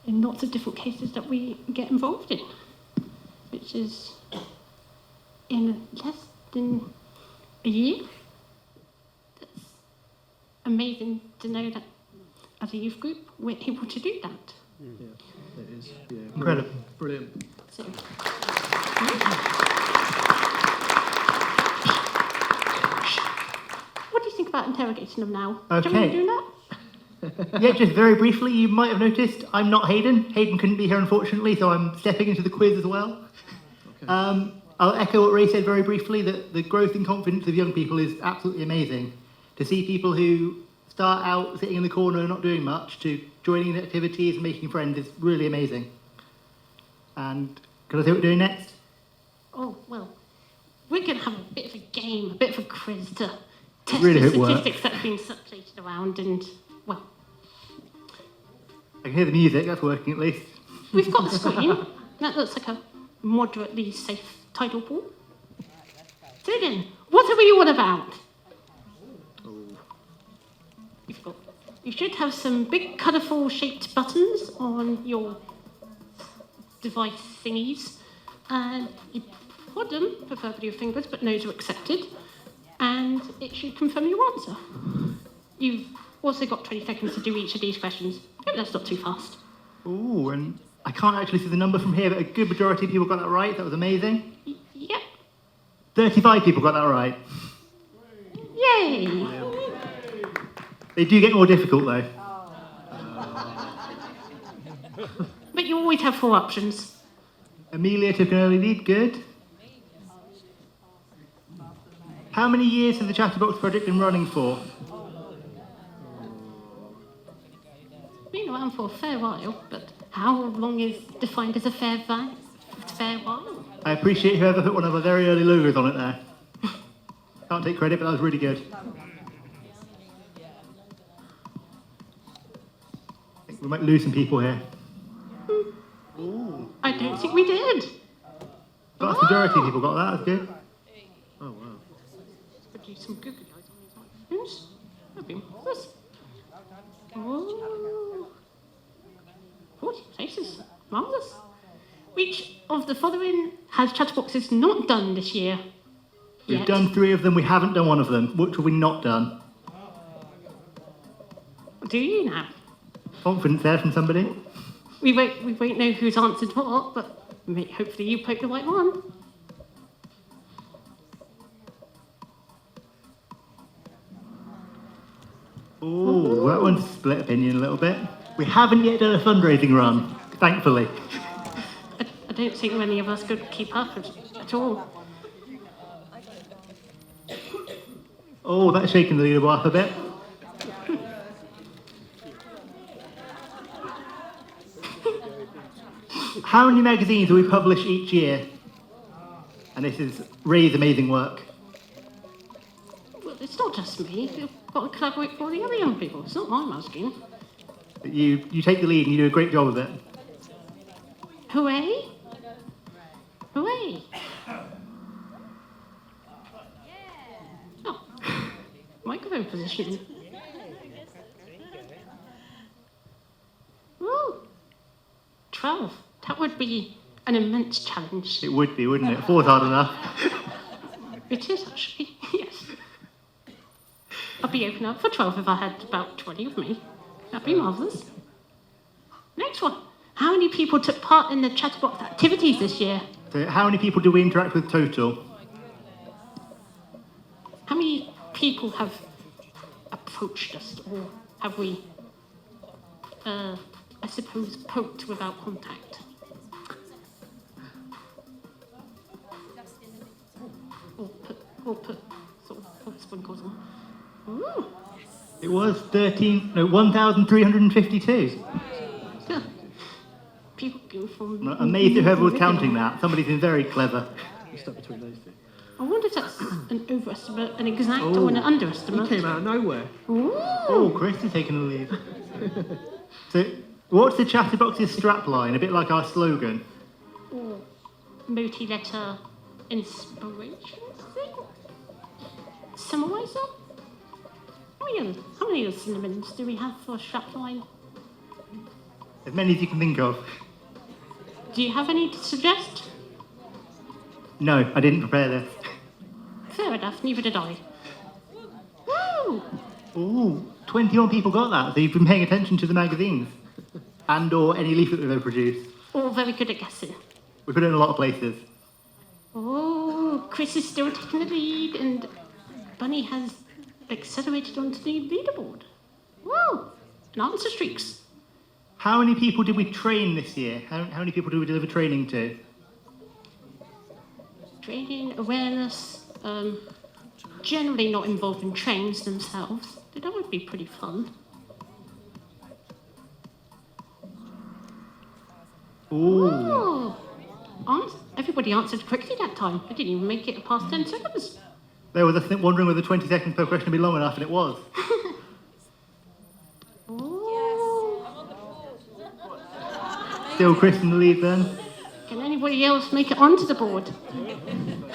in lots of different cases that we get involved in, which is in less than a year. That's amazing to know that as a youth group we're able to do that. Yeah, it is. Yeah, Incredible. Brilliant. So, what do you think about interrogating them now? Okay. Do you want me to do that? Yeah, just very briefly, you might have noticed I'm not Hayden. Hayden couldn't be here, unfortunately, so I'm stepping into the quiz as well. Okay. I'll echo what Ray said very briefly, that the growth and confidence of young people is absolutely amazing. To see people who start out sitting in the corner and not doing much to joining in activities and making friends is really amazing. And can I say what we're doing next? Oh, well, we're going to have a bit of a game, a bit of a quiz to test Really the hope it works. statistics that have been circulated around and, well, I can hear the music, that's working at least. We've got a screen. That looks like a moderately safe tidal pool. So again, what are we all about? You should have some big colourful shaped buttons on your device thingies. And you put them, preferably your fingers, but those are accepted. And it should confirm your answer. You've also got 20 seconds to do each of these questions. Hope that's not too fast. Ooh, and I can't actually see the number from here, but a good majority of people got that right. That was amazing. Yep. 35 people got that right. Yay! They do get more difficult, though. But you always have 4 options. Amelia took an early lead, good. How many years has the Chatterbox project been running for? Been around for a fair while, but how long is defined as a fair while? I appreciate whoever put one of our very early logos on it there. Can't take credit, but that was really good. I think we might lose some people here. Ooh. I don't think we did. But the majority of people got that, that's good. Oh, wow. Could do some googly eyes on these microphones. That'd be marvellous. Oh. 40 places. Marvellous. Which of the following has chatterboxes not done this year? We've done 3 of them, we haven't done one of them. Which have we not done? Do you now? Confidence there from somebody? We won't know who's answered what, but hopefully you picked the right one. Ooh, that one's split opinion a little bit. We haven't yet done a fundraising run, thankfully. I don't think many of us could keep up at all. Oh, that's shaking the leaderboard up a bit. How many magazines do we publish each year? And this is Ray's amazing work. Well, it's not just me. You've got to collaborate with all the other young people. It's not my magazine. But you take the lead and you do a great job of it. Hooray! Hooray! Oh, microphone positioning. Woo! 12. That would be an immense challenge. It would be, wouldn't it? 4's hard enough. It is, actually, yes. I'd be open up for 12 if I had about 20 of me. That'd be marvellous. Next one. How many people took part in the Chatterbox activities this year? So how many people do we interact with total? How many people have approached us, or have we, I suppose, poked without contact? Or put sort of sprinkles on. Ooh. It was 1,352. People go from... I'm amazed at whoever was counting that. Somebody's been very clever. Stuck between those 2. I wonder if that's an overestimate, an exact, or an underestimate. He came out of nowhere. Ooh. Oh, Chris is taking the lead. So, what's the Chatterbox's strapline? A bit like our slogan. Or multi-letter inspiration thing? Summarizer? How many synonyms do we have for strapline? As many as you can think of. Do you have any to suggest? No, I didn't prepare this. Fair enough, neither did I. Woo! Ooh, 21 people got that, so you've been paying attention to the magazines. And or any leaflet we've ever produced. All very good at guessing. We put it in a lot of places. Oh, Chris is still taking the lead, and Bunny has accelerated onto the leaderboard. Woo! And answer streaks. How many people did we train this year? How many people did we deliver training to? Training, awareness, generally not involved in trains themselves. That would be pretty fun. Ooh. Everybody answered quickly that time. I didn't even make it past 10 seconds. There was, I think, wondering whether 20 seconds per question would be long enough, and it was. Still Chris in the lead then. Can anybody else make it onto the board?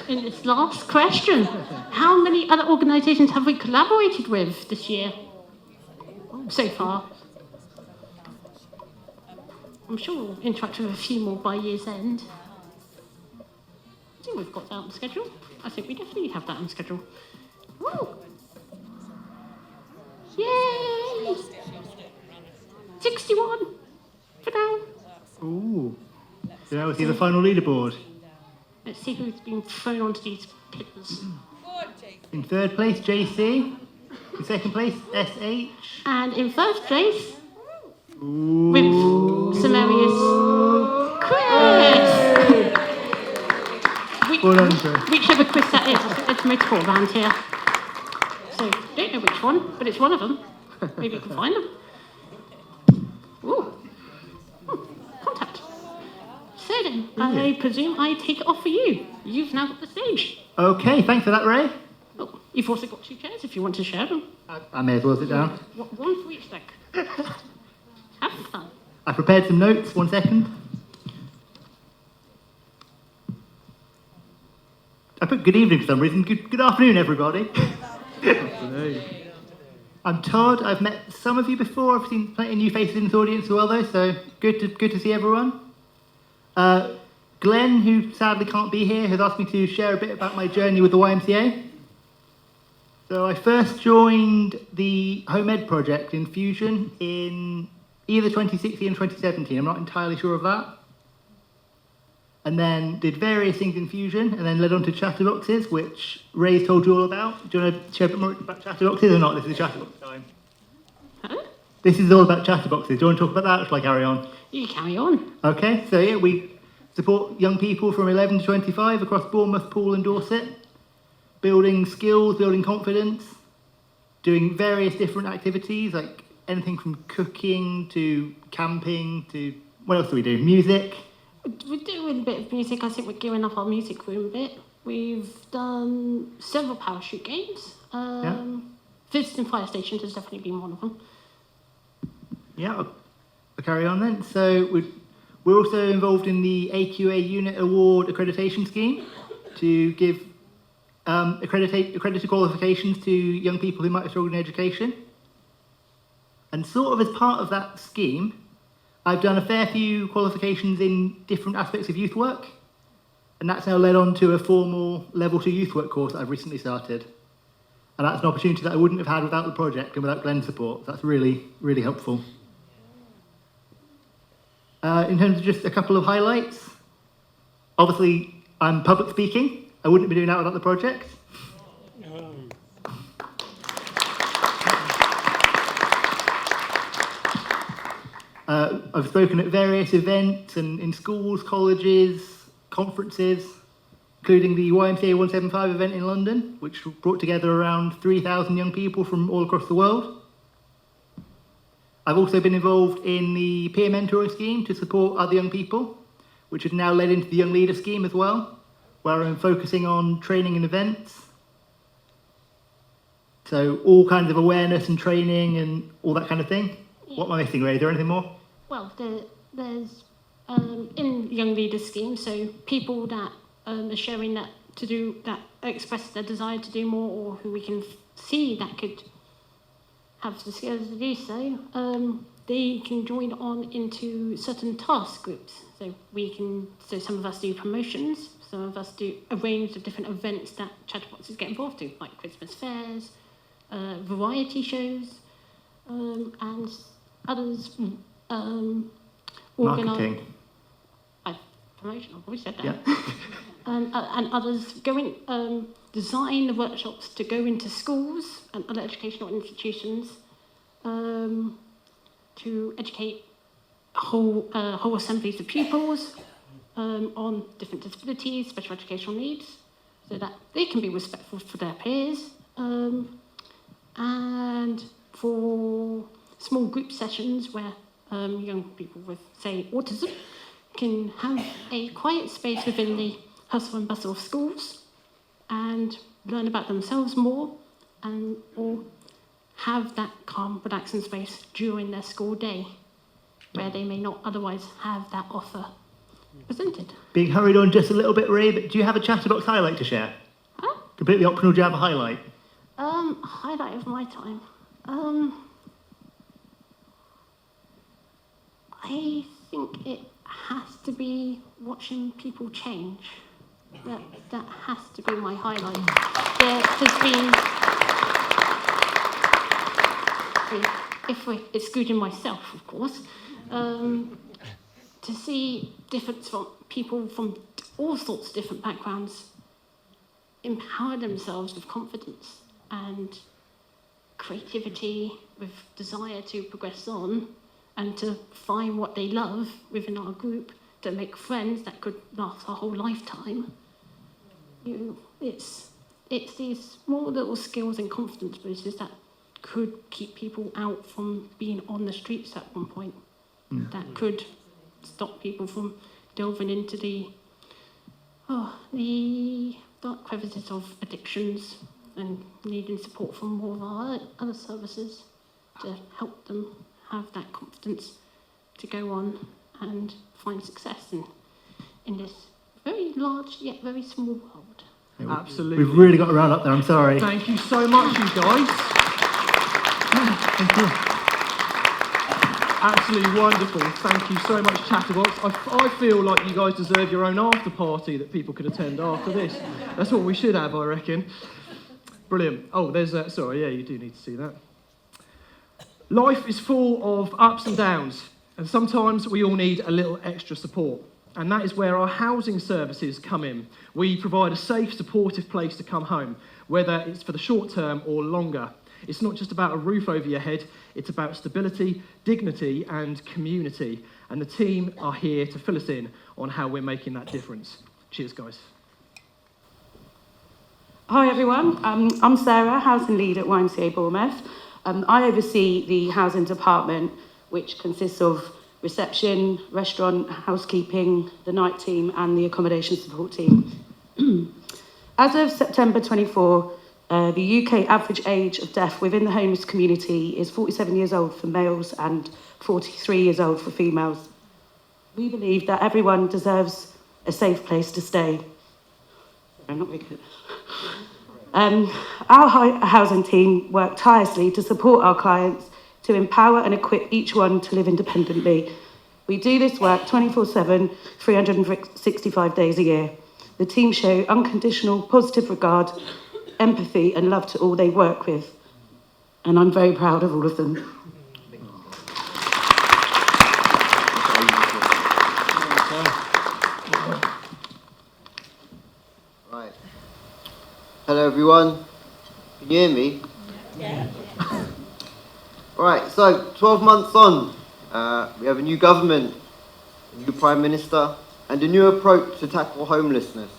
In this last question, how many other organisations have we collaborated with this year so far? I'm sure we'll interact with a few more by year's end. I think we've got that on schedule. I think we definitely have that on schedule. Woo! Yay! 61 for now. Ooh. So now we see the final leaderboard. Let's see who's been thrown onto these pits. In third place, JC. In second place, SH. And in first place, with hilarious Chris. Whichever Chris that is, it's multiple around here. So, don't know which one, but it's one of them. Maybe you can find them. Ooh. Contact. So then, I presume I take it off for you. You've now got the stage. Okay, thanks for that, Ray. Oh, you've also got 2 chairs if you want to share them. I may as well sit down. One for each deck. Have fun. I prepared some notes, 1 second. I put good evening for some reason. Good afternoon, everybody. I'm Todd. I've met some of you before. I've seen plenty of new faces in this audience as well, though, so good to see everyone. Glenn, who sadly can't be here, has asked me to share a bit about my journey with the YMCA. So I first joined the Home Ed project in Fusion in either 2016 and 2017. I'm not entirely sure of that. And then did various things in Fusion, and then led on to Chatterboxes, which Ray's told you all about. Do you want to share a bit more about Chatterboxes or not? This is Chatterbox time. Huh? This is all about Chatterboxes. Do you want to talk about that, or shall I carry on? You carry on. Okay, so yeah, we support young people from 11 to 25 across Bournemouth, Poole and Dorset, building skills, building confidence, doing various different activities, like anything from cooking to camping to, what else do we do? Music. We're doing a bit of music. I think we're gearing up our music room a bit. We've done several parachute games. Visiting fire stations has definitely been one of them. Yeah, I'll carry on then. So we're also involved in the AQA Unit Award accreditation scheme to give accredited qualifications to young people who might have struggled in education. And sort of as part of that scheme, I've done a fair few qualifications in different aspects of youth work, and that's now led on to a formal level 2 youth work course that I've recently started. And that's an opportunity that I wouldn't have had without the project and without Glenn's support. That's really, really helpful. In terms of just a couple of highlights, obviously I'm public speaking. I wouldn't be doing that without the project. I've spoken at various events and in schools, colleges, conferences, including the YMCA 175 event in London, which brought together around 3,000 young people from all across the world. I've also been involved in the peer mentoring scheme to support other young people, which has now led into the Young Leader scheme as well, where I'm focusing on training and events. So all kinds of awareness and training and all that kind of thing. What am I missing, Ray? Is there anything more? Well, there's in Young Leaders scheme, so people that are showing that express their desire to do more, or who we can see that could have the skills to do so, they can join on into certain task groups. So some of us do promotions, some of us do a range of different events that Chatterboxes get involved in, like Christmas fairs, variety shows, and others Marketing. Promotion, I've always said that. Yeah. And others design the workshops to go into schools and other educational institutions to educate whole assemblies of pupils on different disabilities, special educational needs, so that they can be respectful for their peers, and for small group sessions where young people with, say, autism can have a quiet space within the hustle and bustle of schools and learn about themselves more, or have that calm, relaxing space during their school day. where they may not otherwise have that offer presented. Being hurried on just a little bit, Ray, but do you have a chatterbox highlight to share? Huh? Completely optional, do you have a highlight? Highlight of my time. I think it has to be watching people change. That has to be my highlight. There has been, if we're excluding myself, of course, to see difference from people from all sorts of different backgrounds empower themselves with confidence and creativity, with desire to progress on and to find what they love within our group, to make friends that could last a whole lifetime. It's these small little skills and confidence boosters that could keep people out from being on the streets at one point. That could stop people from delving into the dark crevices of addictions and needing support from more of our other services to help them have that confidence to go on and find success in this very large yet very small world. Absolutely. We've really got to round up there, I'm sorry. Thank you so much, you guys. Thank you. Absolutely wonderful. Thank you so much, Chatterbox. I feel like you guys deserve your own after party that people could attend after this. That's what we should have, I reckon. Brilliant. Oh, there's that. Sorry, yeah, you do need to see that. Life is full of ups and downs, and sometimes we all need a little extra support. And that is where our housing services come in. We provide a safe, supportive place to come home, whether it's for the short term or longer. It's not just about a roof over your head, it's about stability, dignity, and community. And the team are here to fill us in on how we're making that difference. Cheers, guys. Hi, everyone. I'm Sarah, housing lead at YMCA Bournemouth. I oversee the housing department, which consists of reception, restaurant, housekeeping, the night team, and the accommodation support team. As of September 24, the UK average age of death within the homeless community is 47 years old for males and 43 years old for females. We believe that everyone deserves a safe place to stay. I'm not very good. Our housing team work tirelessly to support our clients, to empower and equip each one to live independently. We do this work 24/7, 365 days a year. The team show unconditional positive regard, empathy and love to all they work with. And I'm very proud of all of them. Right. Hello everyone. Can you hear me? Yeah. Right, so 12 months on, we have a new government, a new Prime Minister, and a new approach to tackle homelessness.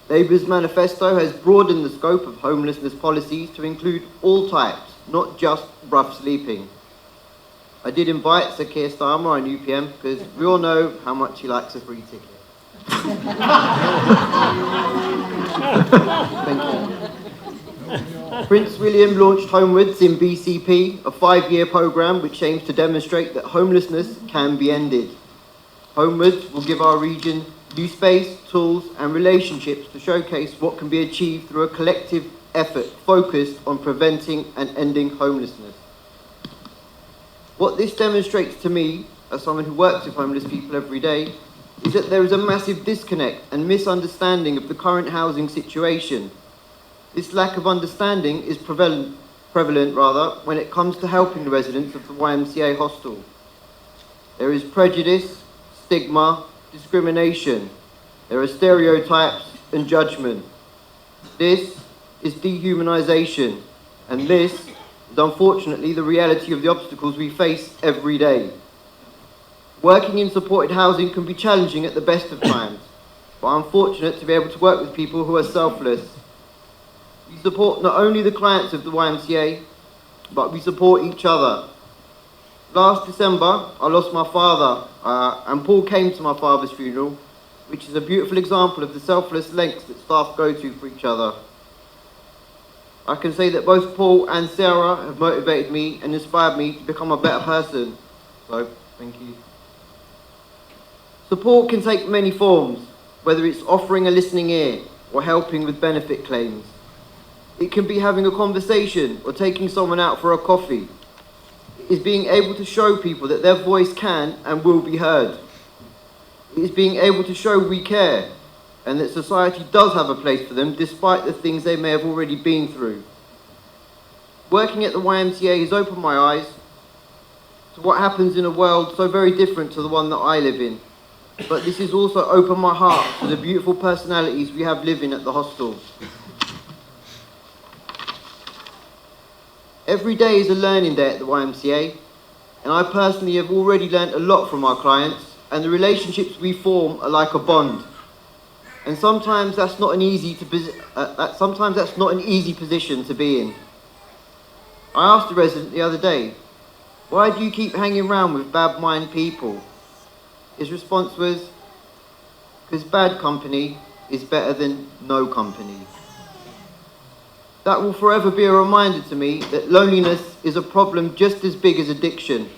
Labour's manifesto has broadened the scope of homelessness policies to include all types, not just rough sleeping. I did invite Sir Keir Starmer, our new PM, because we all know how much he likes a free ticket. Thank you. Prince William launched Homewards in BCP, a 5-year programme which aims to demonstrate that homelessness can be ended. Homewards will give our region new space, tools and relationships to showcase what can be achieved through a collective effort focused on preventing and ending homelessness. What this demonstrates to me, as someone who works with homeless people every day, is that there is a massive disconnect and misunderstanding of the current housing situation. This lack of understanding is prevalent when it comes to helping the residents of the YMCA hostel. There is prejudice, stigma, discrimination. There are stereotypes and judgment. This is dehumanisation, and this is unfortunately the reality of the obstacles we face every day. Working in supported housing can be challenging at the best of times, but I'm fortunate to be able to work with people who are selfless. We support not only the clients of the YMCA, but we support each other. Last December, I lost my father, and Paul came to my father's funeral, which is a beautiful example of the selfless lengths that staff go to for each other. I can say that both Paul and Sarah have motivated me and inspired me to become a better person. So, Thank you. Support can take many forms, whether it's offering a listening ear or helping with benefit claims. It can be having a conversation or taking someone out for a coffee. It is being able to show people that their voice can and will be heard. It is being able to show we care and that society does have a place for them despite the things they may have already been through. Working at the YMCA has opened my eyes to what happens in a world so very different to the one that I live in. But this has also opened my heart to the beautiful personalities we have living at the hostel. Every day is a learning day at the YMCA, and I personally have already learnt a lot from our clients, and the relationships we form are like a bond. And sometimes that's not an easy position to be in. I asked the resident the other day, "Why do you keep hanging around with bad-mind people?" His response was, "Because bad company is better than no company." That will forever be a reminder to me that loneliness is a problem just as big as addiction.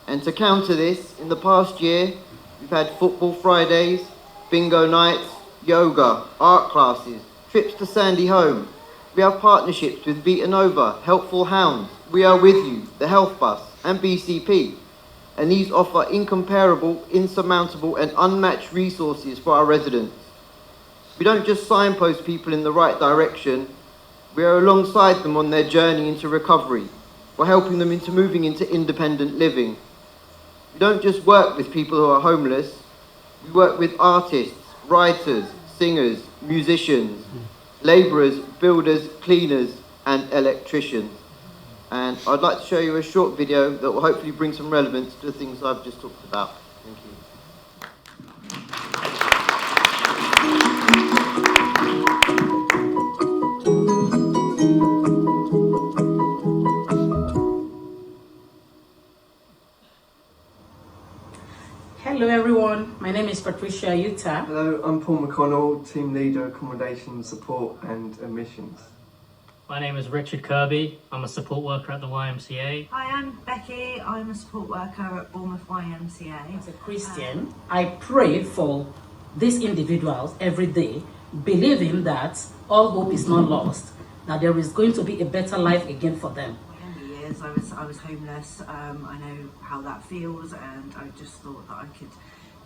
And to counter this, in the past year, we've had football Fridays, bingo nights, yoga, art classes, trips to Sandy Home. We have partnerships with Vita Nova, Helpful Hounds, We Are With You, the Health Bus, and BCP. And these offer incomparable, insurmountable, and unmatched resources for our residents. We don't just signpost people in the right direction, we are alongside them on their journey into recovery. We're helping them into moving into independent living. We don't just work with people who are homeless, we work with artists, writers, singers, musicians, labourers, builders, cleaners, and electricians. And I'd like to show you a short video that will hopefully bring some relevance to the things I've just talked about. Thank you. Hello everyone, my name is Patricia Utah. Hello, I'm Paul McConnell, Team Leader, Accommodation, Support and Admissions. My name is Richard Kirby, I'm a support worker at the YMCA. Hi, I'm Becky, I'm a support worker at Bournemouth YMCA. As a Christian, I pray for these individuals every day, believing that all hope is not lost, that there is going to be a better life again for them. Years I was homeless. I know how that feels, and I just thought that I could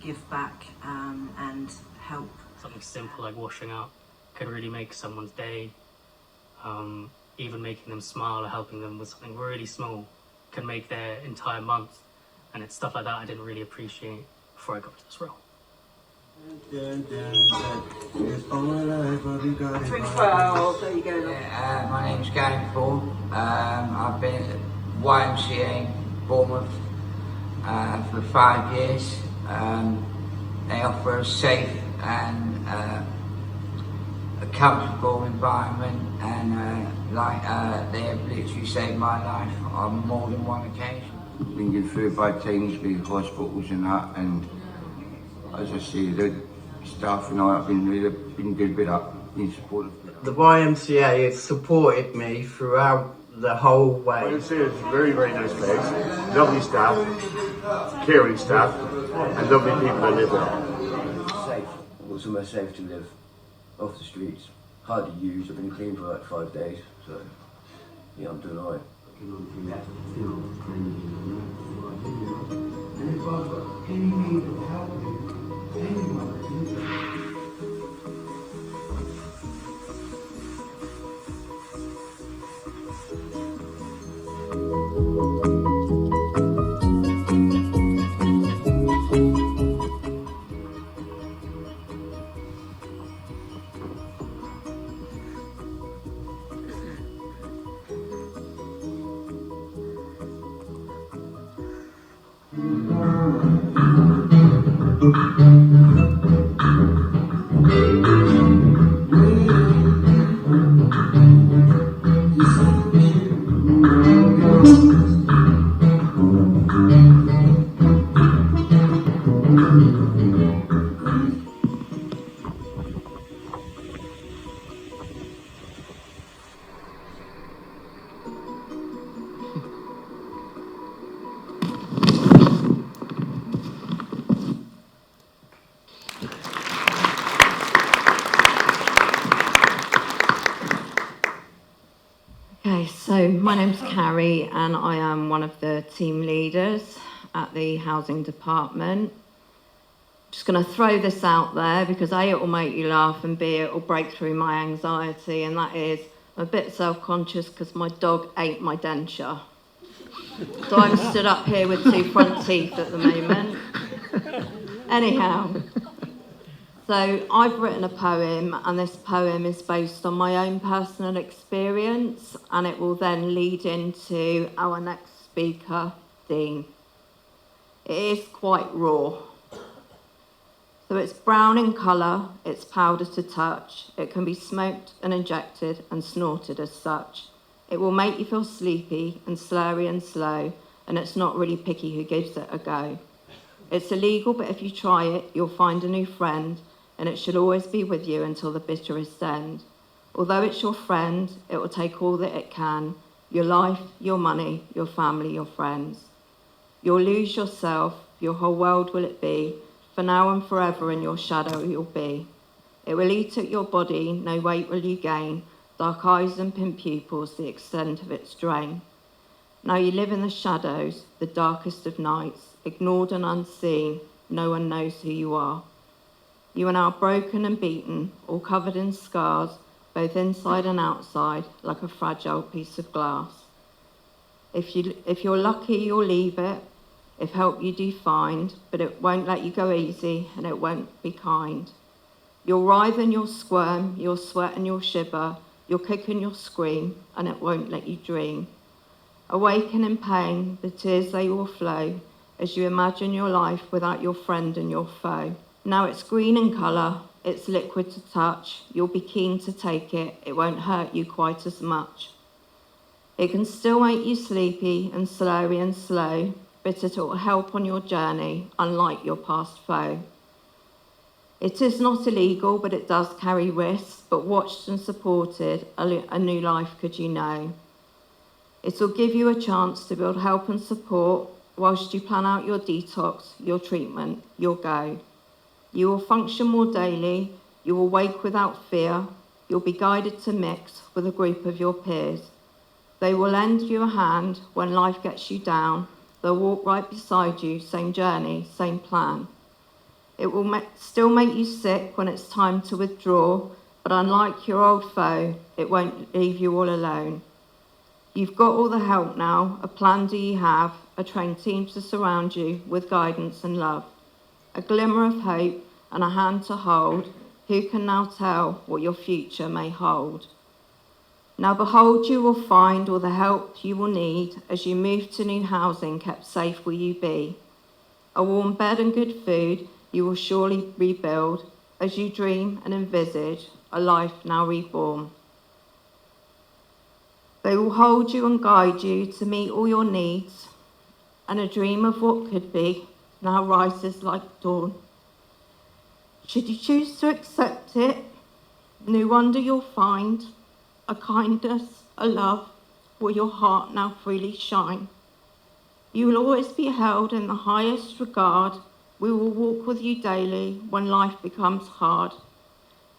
give back and help. Something simple like washing up can really make someone's day. Even making them smile or helping them with something really small can make their entire month. And it's stuff like that I didn't really appreciate before I got to this role. 312, there you go. My name's Gary Paul. I've been at YMCA Bournemouth for 5 years. They offer a safe and a comfortable environment, and they have literally saved my life on more than one occasion. Been good through bad times, big hospitals and that, and as I say, the staff and I have been good with that, been supportive. The YMCA has supported me throughout the whole way. YMCA is a very, very nice place. Lovely staff, caring staff, and lovely people that live there. Safe. It's almost safe to live off the streets. Hard to use. I've been clean for like 5 days, so yeah, I'm doing alright. Yes, so my name's Carrie and I am one of the team leaders at the housing department. Just going to throw this out there because A, it will make you laugh, and B, it will break through my anxiety, and that is I'm a bit self-conscious because my dog ate my denture. So I'm stood up here with 2 front teeth at the moment. Anyhow, so I've written a poem, and this poem is based on my own personal experience, and it will then lead into our next speaker, Dean. It is quite raw. So it's brown in colour, it's powder to touch, it can be smoked and injected and snorted as such. It will make you feel sleepy and slurry and slow, and it's not really picky who gives it a go. It's illegal, but if you try it, you'll find a new friend, and it should always be with you until the bitterest end. Although it's your friend, it will take all that it can, your life, your money, your family, your friends. You'll lose yourself, your whole world will it be, for now and forever in your shadow you'll be. It will eat at your body, no weight will you gain, dark eyes and pin pupils, the extent of its drain. Now you live in the shadows, the darkest of nights, ignored and unseen, no one knows who you are. You are now broken and beaten, all covered in scars, both inside and outside, like a fragile piece of glass. If you're lucky, you'll leave it, if help you do find, but it won't let you go easy and it won't be kind. You'll writhe and you'll squirm, you'll sweat and you'll shiver, you'll kick and you'll scream, and it won't let you dream. Awaken in pain, the tears they will flow, as you imagine your life without your friend and your foe. Now it's green in colour, it's liquid to touch, you'll be keen to take it, it won't hurt you quite as much. It can still make you sleepy and slurry and slow, but it will help on your journey, unlike your past foe. It is not illegal, but it does carry risks, but watched and supported, a new life could you know. It will give you a chance to build help and support, whilst you plan out your detox, your treatment, your go. You will function more daily, you will wake without fear, you'll be guided to mix with a group of your peers. They will lend you a hand when life gets you down, they'll walk right beside you, same journey, same plan. It will still make you sick when it's time to withdraw, but unlike your old foe, it won't leave you all alone. You've got all the help now, a plan do you have, a trained team to surround you with guidance and love. A glimmer of hope and a hand to hold, who can now tell what your future may hold? Now behold, you will find all the help you will need as you move to new housing, kept safe will you be. A warm bed and good food you will surely rebuild as you dream and envisage a life now reborn. They will hold you and guide you to meet all your needs, and a dream of what could be now rises like dawn. Should you choose to accept it, no wonder you'll find a kindness, a love, will your heart now freely shine. You will always be held in the highest regard. We will walk with you daily when life becomes hard.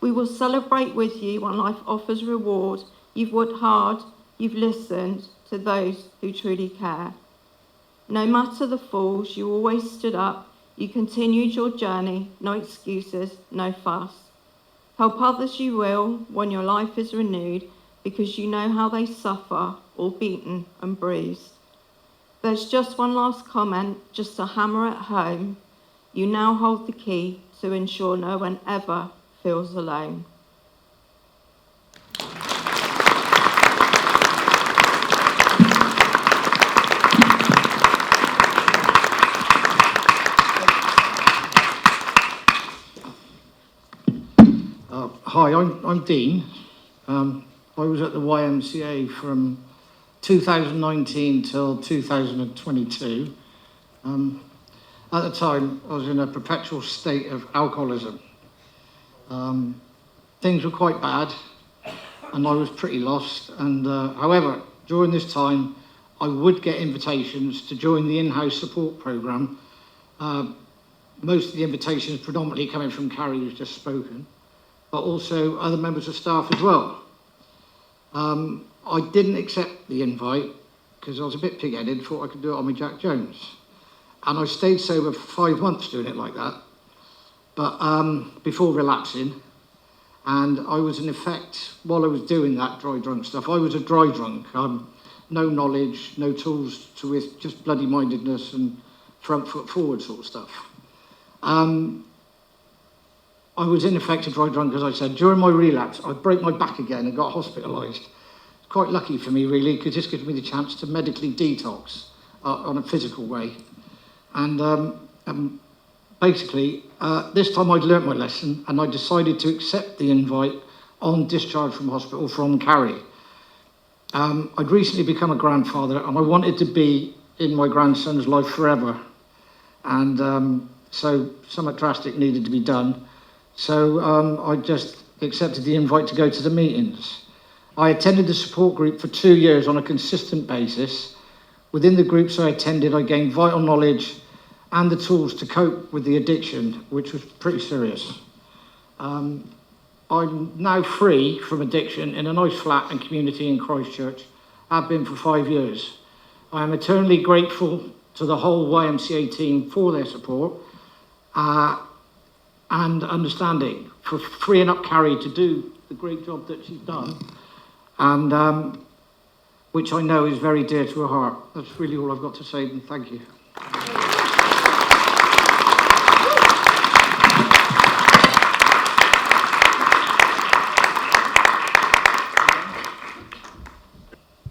We will celebrate with you when life offers reward. You've worked hard, you've listened to those who truly care. No matter the falls, you always stood up. You continued your journey, no excuses, no fuss. Help others you will when your life is renewed, because you know how they suffer, all beaten and bruised. There's just one last comment, just to hammer it home. You now hold the key to ensure no one ever feels alone. Hi, I'm Dean. I was at the YMCA from 2019 till 2022. At the time, I was in a perpetual state of alcoholism. Things were quite bad, and I was pretty lost. And however, during this time, I would get invitations to join the in-house support programme. Most of the invitations predominantly coming from Carrie, who's just spoken, but also other members of staff as well. I didn't accept the invite because I was a bit pig-headed, thought I could do it on my Jack Jones. And I stayed sober for 5 months doing it like that, but before relapsing. And I was, in effect, while I was doing that dry drunk stuff, I was a dry drunk. No knowledge, no tools to it, just bloody-mindedness and front foot forward sort of stuff. I was, in effect, a dry drunk, as I said. During my relapse, I broke my back again and got hospitalised. Quite lucky for me, really, because this gives me the chance to medically detox on a physical way. And basically, this time I'd learnt my lesson and I decided to accept the invite on discharge from hospital from Carrie. I'd recently become a grandfather and I wanted to be in my grandson's life forever. And so something drastic needed to be done. So I just accepted the invite to go to the meetings. I attended the support group for 2 years on a consistent basis. Within the groups I attended, I gained vital knowledge and the tools to cope with the addiction, which was pretty serious. I'm now free from addiction in a nice flat and community in Christchurch. I've been for 5 years. I am eternally grateful to the whole YMCA team for their support and understanding, for freeing up Carrie to do the great job that she's done, and which I know is very dear to her heart. That's really all I've got to say, and thank you.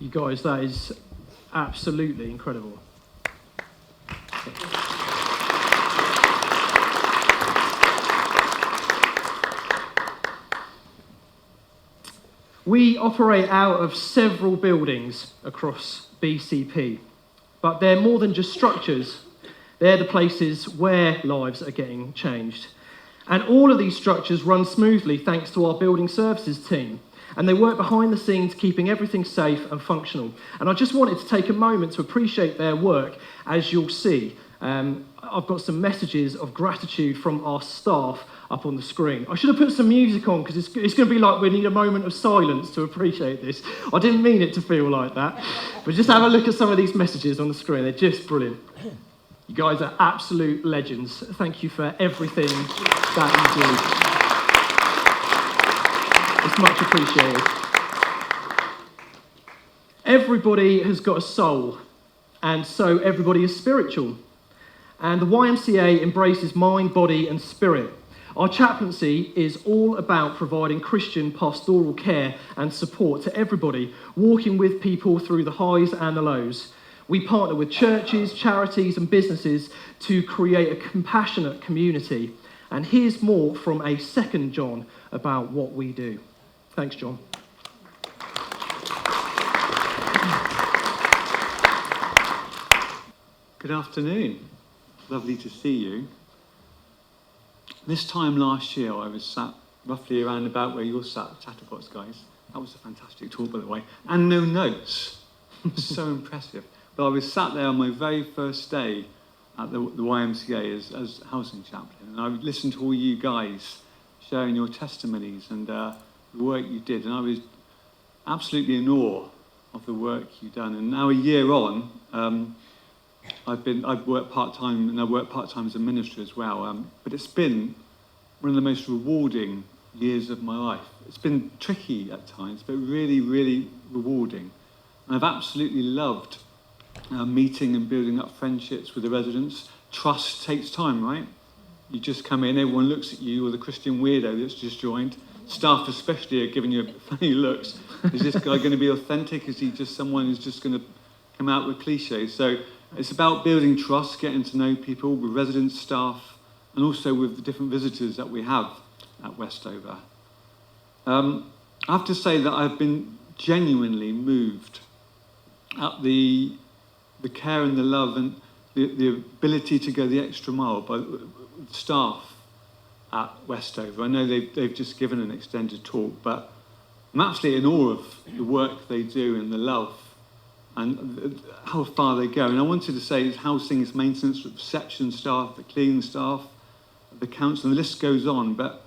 You guys, that is absolutely incredible. We operate out of several buildings across BCP, but they're more than just structures. They're the places where lives are getting changed. And all of these structures run smoothly thanks to our building services team. And they work behind the scenes, keeping everything safe and functional. And I just wanted to take a moment to appreciate their work, as you'll see. I've got some messages of gratitude from our staff up on the screen. I should have put some music on because it's going to be like we need a moment of silence to appreciate this. I didn't mean it to feel like that. But just have a look at some of these messages on the screen. They're just brilliant. You guys are absolute legends. Thank you for everything that you do. It's much appreciated. Everybody has got a soul, and so everybody is spiritual. And the YMCA embraces mind, body and spirit. Our chaplaincy is all about providing Christian pastoral care and support to everybody, walking with people through the highs and the lows. We partner with churches, charities and businesses to create a compassionate community. And here's more from a second John about what we do. Thanks, John. Good afternoon. Lovely to see you. This time last year, I was sat roughly around about where you're sat, Chatterbox guys. That was a fantastic talk, by the way. And no notes. So impressive. But I was sat there on my very first day at the YMCA as housing chaplain. And I would listen to all you guys sharing your testimonies and the work you did. And I was absolutely in awe of the work you've done. And now a year on, I've worked part-time, and I work part-time as a minister as well, but it's been one of the most rewarding years of my life. It's been tricky at times, but really, really rewarding. And I've absolutely loved meeting and building up friendships with the residents. Trust takes time, right? You just come in, everyone looks at you, or the Christian weirdo that's just joined. Staff especially are giving you funny looks. Is this guy going to be authentic? Is he just someone who's just going to come out with cliches? So it's about building trust, getting to know people with residents, staff, and also with the different visitors that we have at Westover. I have to say that I've been genuinely moved at the care and the love and the ability to go the extra mile by the staff at Westover. I know they've just given an extended talk, but I'm absolutely in awe of the work they do and the love and how far they go. And I wanted to say housing, maintenance, reception staff, the cleaning staff, the council, and the list goes on. But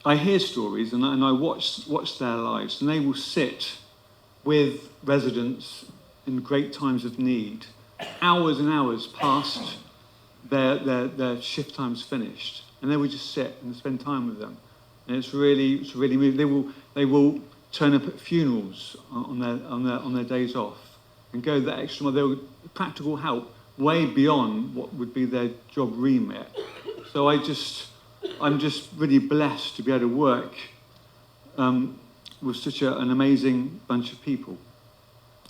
I hear stories and I watch their lives, and they will sit with residents in great times of need, hours and hours past their shift times finished, and they would just sit and spend time with them. And it's really moving. They will turn up at funerals on their days off and go that extra mile. They will practical help way beyond what would be their job remit. So I'm just really blessed to be able to work with such an amazing bunch of people.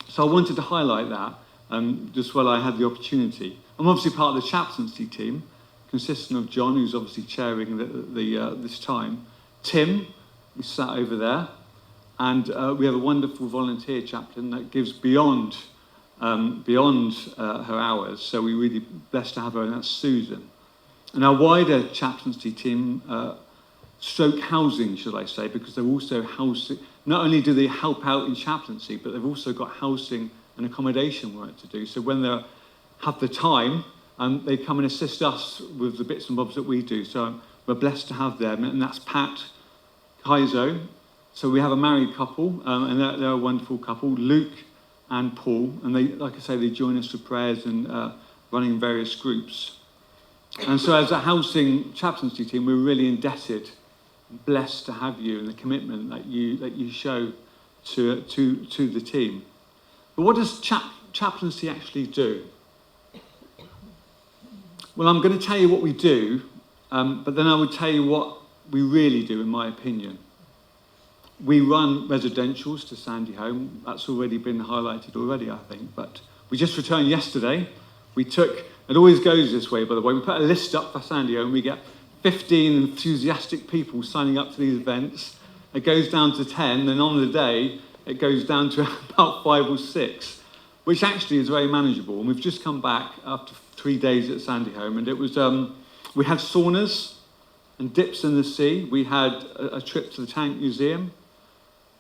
So I wanted to highlight that just while I had the opportunity. I'm obviously part of the chaplaincy team, consisting of John, who's obviously chairing this time, Tim, who's sat over there, and we have a wonderful volunteer chaplain that gives beyond her hours, so we're really blessed to have her, and that's Susan. And our wider chaplaincy team, stroke housing, should I say, because they're also housing. Not only do they help out in chaplaincy, but they've also got housing and accommodation work to do. So when they have the time, they come and assist us with the bits and bobs that we do. So we're blessed to have them, and that's Pat, Kaizo. So we have a married couple, and they're a wonderful couple, Luke and Paul, and they, like I say, they join us for prayers and running various groups. And so as a housing chaplaincy team, we're really indebted, blessed to have you and the commitment that you show to the team. But what does chaplaincy actually do? Well, I'm going to tell you what we do, but then I would tell you what we really do, in my opinion. We run residentials to Sandy Home. That's already been highlighted already, I think. But we just returned yesterday. It always goes this way, by the way. We put a list up for Sandy Home. We get 15 enthusiastic people signing up to these events. It goes down to 10, and on the day, it goes down to about 5 or 6, which actually is very manageable. And we've just come back after 3 days at Sandy Home, and it was we had saunas and dips in the sea. We had a trip to the Tank Museum.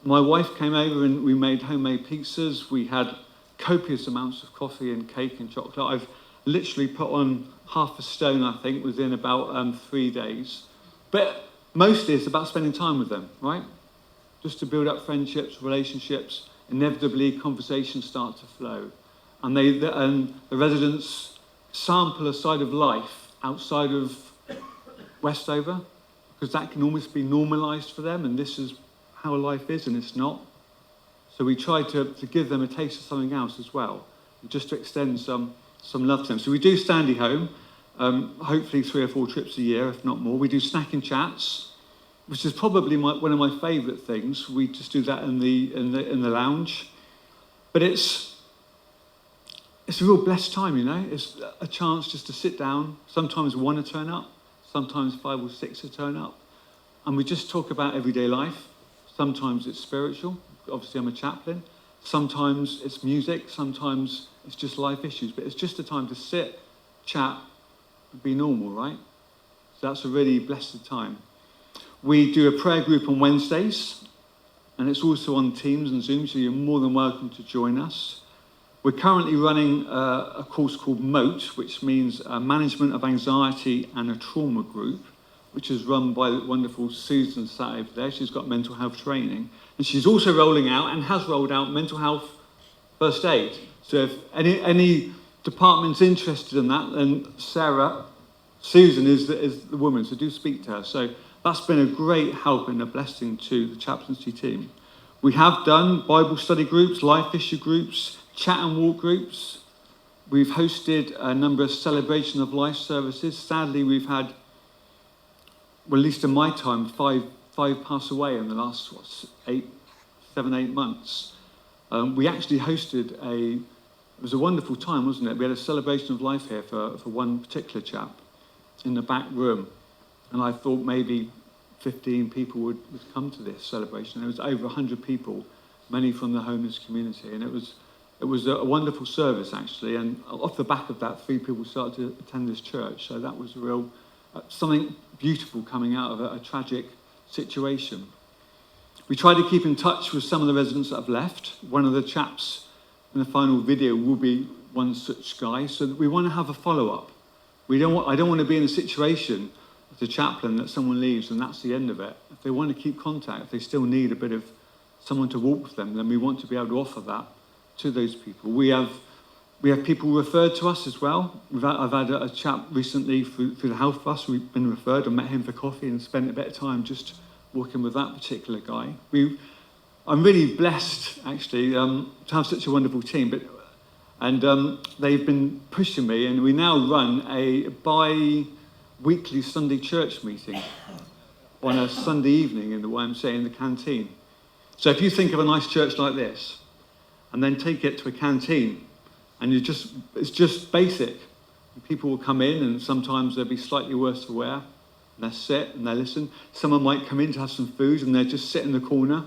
My wife came over and we made homemade pizzas. We had copious amounts of coffee and cake and chocolate. I've literally put on half a stone, I think, within about 3 days. But mostly it's about spending time with them, right? Just to build up friendships, relationships. Inevitably, conversations start to flow. And the residents sample a side of life outside of Westover, because that can almost be normalised for them, and this is how life is, and it's not. So we try to give them a taste of something else as well, just to extend some love to them. So we do Sandy Home, hopefully 3 or 4 trips a year, if not more. We do snack and chats, which is probably one of my favourite things. We just do that in the lounge. But it's a real blessed time, you know. It's a chance just to sit down. Sometimes one to turn up, sometimes 5 or 6 to turn up. And we just talk about everyday life. Sometimes it's spiritual. Obviously, I'm a chaplain. Sometimes it's music. Sometimes it's just life issues. But it's just a time to sit, chat, and be normal, right? So that's a really blessed time. We do a prayer group on Wednesdays, and it's also on Teams and Zoom, so you're more than welcome to join us. We're currently running a course called MOAT, which means Management of Anxiety and a Trauma Group, which is run by the wonderful Susan sat over there. She's got mental health training. And she's also rolling out, and has rolled out, mental health first aid. So if any department's interested in that, then Susan is the woman, so do speak to her. So that's been a great help and a blessing to the chaplaincy team. We have done Bible study groups, life issue groups, chat and walk groups. We've hosted a number of celebration of life services. Sadly, we've had, well, at least in my time, five pass away in the last 7, 8 months. We actually hosted it was a wonderful time, wasn't it? We had a celebration of life here for one particular chap in the back room. And I thought maybe 15 people would come to this celebration. There was over 100 people, many from the homeless community. And it was a wonderful service, actually. And off the back of that, 3 people started to attend this church. So that was something beautiful coming out of a tragic situation. We try to keep in touch with some of the residents that have left. One of the chaps in the final video will be one such guy. So that we want to have a follow-up. I don't want to be in a situation as a chaplain that someone leaves and that's the end of it. If they want to keep contact, if they still need a bit of someone to walk with them, then we want to be able to offer that to those people. We have people referred to us as well. I've had a chap recently through the Health Bus. We've been referred. I met him for coffee and spent a bit of time just working with that particular guy. I'm really blessed, actually, to have such a wonderful team. And they've been pushing me, and we now run a bi-weekly Sunday church meeting on a Sunday evening in the YMCA in the canteen. So if you think of a nice church like this, and then take it to a canteen, and it's just basic. People will come in, and sometimes they'll be slightly worse for wear, and they'll sit and they'll listen. Someone might come in to have some food, and they'll just sit in the corner.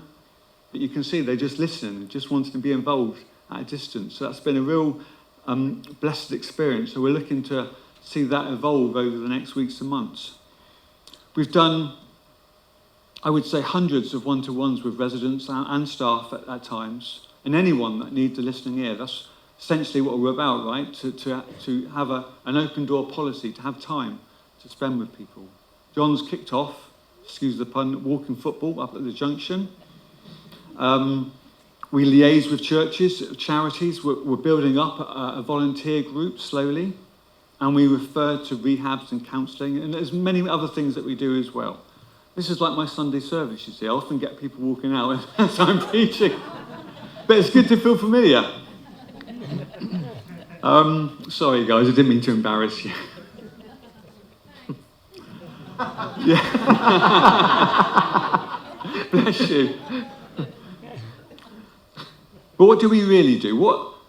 But you can see they're just listening, just wanting to be involved at a distance. So that's been a real blessed experience. So we're looking to see that evolve over the next weeks and months. We've done, I would say, hundreds of one-to-ones with residents and staff at times, and anyone that needs a listening ear. That's essentially what we're about, right? To have an open door policy, to have time to spend with people. John's kicked off, excuse the pun, walking football up at the junction. We liaise with churches, charities. We're building up a volunteer group slowly, and we refer to rehabs and counselling, and there's many other things that we do as well. This is like my Sunday service, you see. I often get people walking out as I'm preaching, but it's good to feel familiar. Sorry, guys, I didn't mean to embarrass you. Yeah. Bless you. But what do we really do?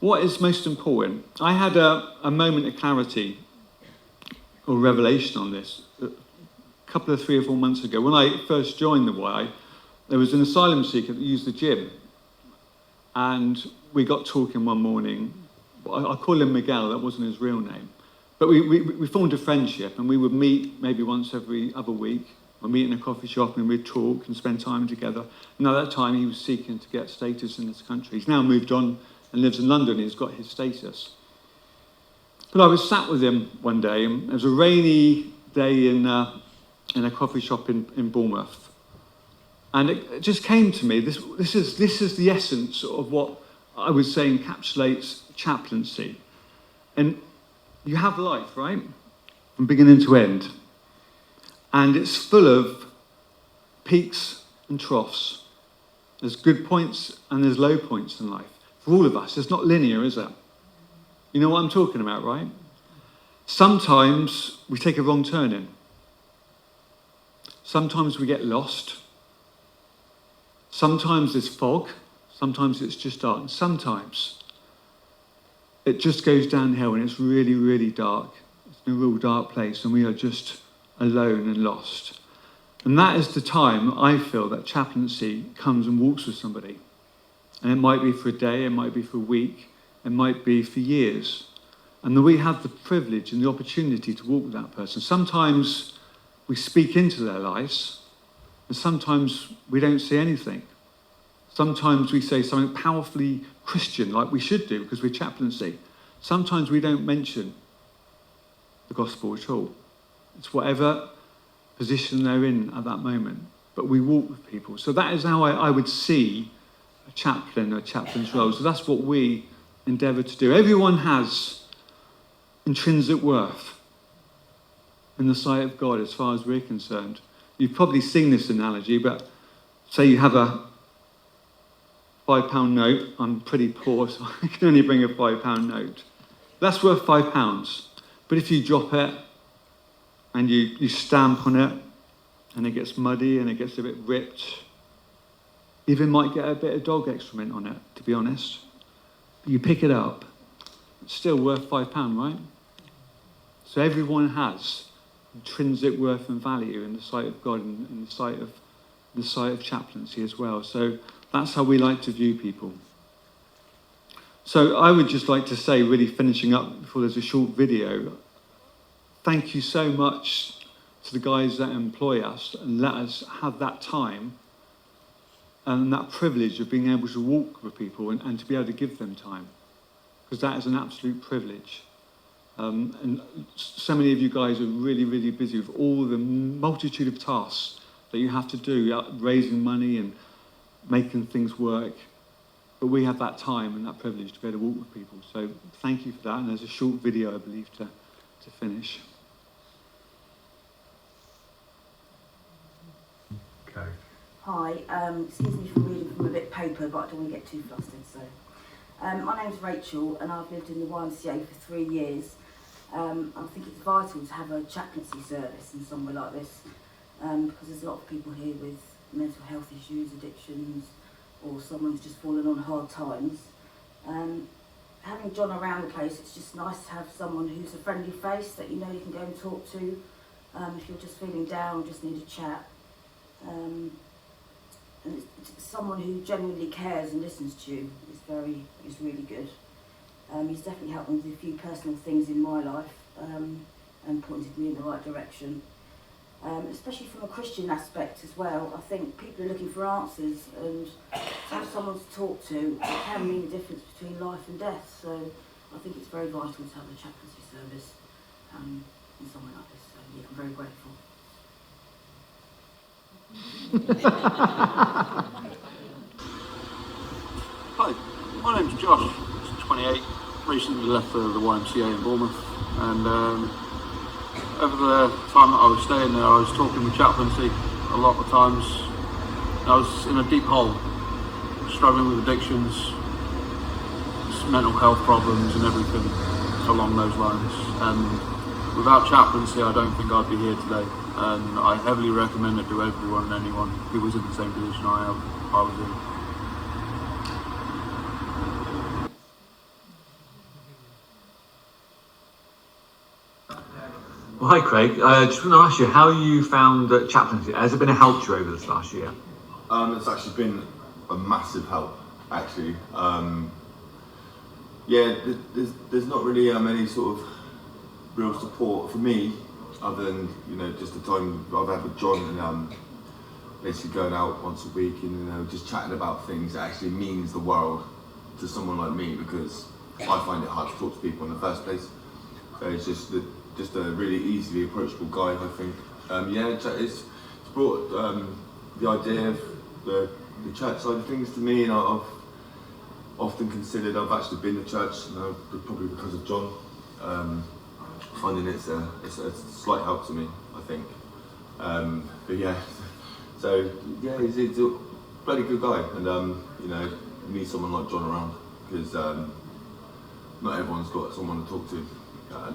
What is most important? I had a moment of clarity or revelation on this a couple of 3 or 4 months ago. When I first joined the Y, there was an asylum seeker that used the gym. And we got talking one morning. I call him Miguel, that wasn't his real name. But we formed a friendship, and we would meet maybe once every other week. We'd meet in a coffee shop and we'd talk and spend time together. And at that time, he was seeking to get status in this country. He's now moved on and lives in London. He's got his status. But I was sat with him one day, and it was a rainy day in a coffee shop in Bournemouth. And it just came to me, this is the essence of what I would say encapsulates chaplaincy. And you have life, right? From beginning to end. And it's full of peaks and troughs. There's good points and there's low points in life. For all of us, it's not linear, is it? You know what I'm talking about, right? Sometimes we take a wrong turn in. Sometimes we get lost. Sometimes there's fog. Sometimes it's just dark. And sometimes it just goes downhill and it's really, really dark. It's in a real dark place and we are just alone and lost. And that is the time I feel that chaplaincy comes and walks with somebody. And it might be for a day, it might be for a week, it might be for years. And that we have the privilege and the opportunity to walk with that person. Sometimes we speak into their lives, and sometimes we don't say anything. Sometimes we say something powerfully Christian, like we should do, because we're chaplaincy. Sometimes we don't mention the gospel at all. It's whatever position they're in at that moment. But we walk with people. So that is how I would see a chaplain or a chaplain's role. So that's what we endeavour to do. Everyone has intrinsic worth in the sight of God as far as we're concerned. You've probably seen this analogy, but say you have a £5 note. I'm pretty poor, so I can only bring a £5 note. That's worth £5. But if you drop it and you stamp on it and it gets muddy and it gets a bit ripped, even might get a bit of dog excrement on it, to be honest. But you pick it up, it's still worth £5, right? So everyone has intrinsic worth and value in the sight of God and in the sight of chaplaincy as well. So that's how we like to view people. So I would just like to say, really finishing up before there's a short video, thank you so much to the guys that employ us and let us have that time and that privilege of being able to walk with people and to be able to give them time. Because that is an absolute privilege. And so many of you guys are really, really busy with all the multitude of tasks that you have to do, raising money and making things work. But we have that time and that privilege to be able to walk with people. So thank you for that. And there's a short video, I believe, to finish. Okay. Hi, excuse me for reading from a bit of paper, but I don't want to get too flustered. So, my name's Rachel, and I've lived in the YMCA for 3 years. I think it's vital to have a chaplaincy service in somewhere like this, because there's a lot of people here with mental health issues, addictions, or someone who's just fallen on hard times. Having John around the place, it's just nice to have someone who's a friendly face that you know you can go and talk to if you're just feeling down, just need a chat. And it's someone who genuinely cares and listens to you is really good. He's definitely helped me with a few personal things in my life and pointed me in the right direction. Especially from a Christian aspect as well. I think people are looking for answers, and to have someone to talk to, it can mean the difference between life and death. So I think it's very vital to have a chaplaincy service in somewhere like this. So yeah, I'm very grateful. Hi, my name's Josh, 28, recently left the YMCA in Bournemouth, and over the time that I was staying there, I was talking with chaplaincy a lot of times. I was in a deep hole, struggling with addictions, mental health problems and everything along those lines. And without chaplaincy, I don't think I'd be here today. And I heavily recommend it to everyone and anyone who was in the same position I was in. Well, hi Craig, I just want to ask you how you found chaplaincy. Has it been a help to you over this last year? It's actually been a massive help, actually. Yeah, there's not really any sort of real support for me, other than, you know, just the time I've had with John and basically going out once a week and, you know, just chatting about things that actually means the world to someone like me, because I find it hard to talk to people in the first place. So it's just a really easily approachable guy, I think. Yeah, it's brought the idea of the church side of things to me, and I've often considered, I've actually been to church, probably because of John, finding it's a slight help to me, I think. But yeah, so yeah, he's a bloody good guy, and you know, you need someone like John around, because not everyone's got someone to talk to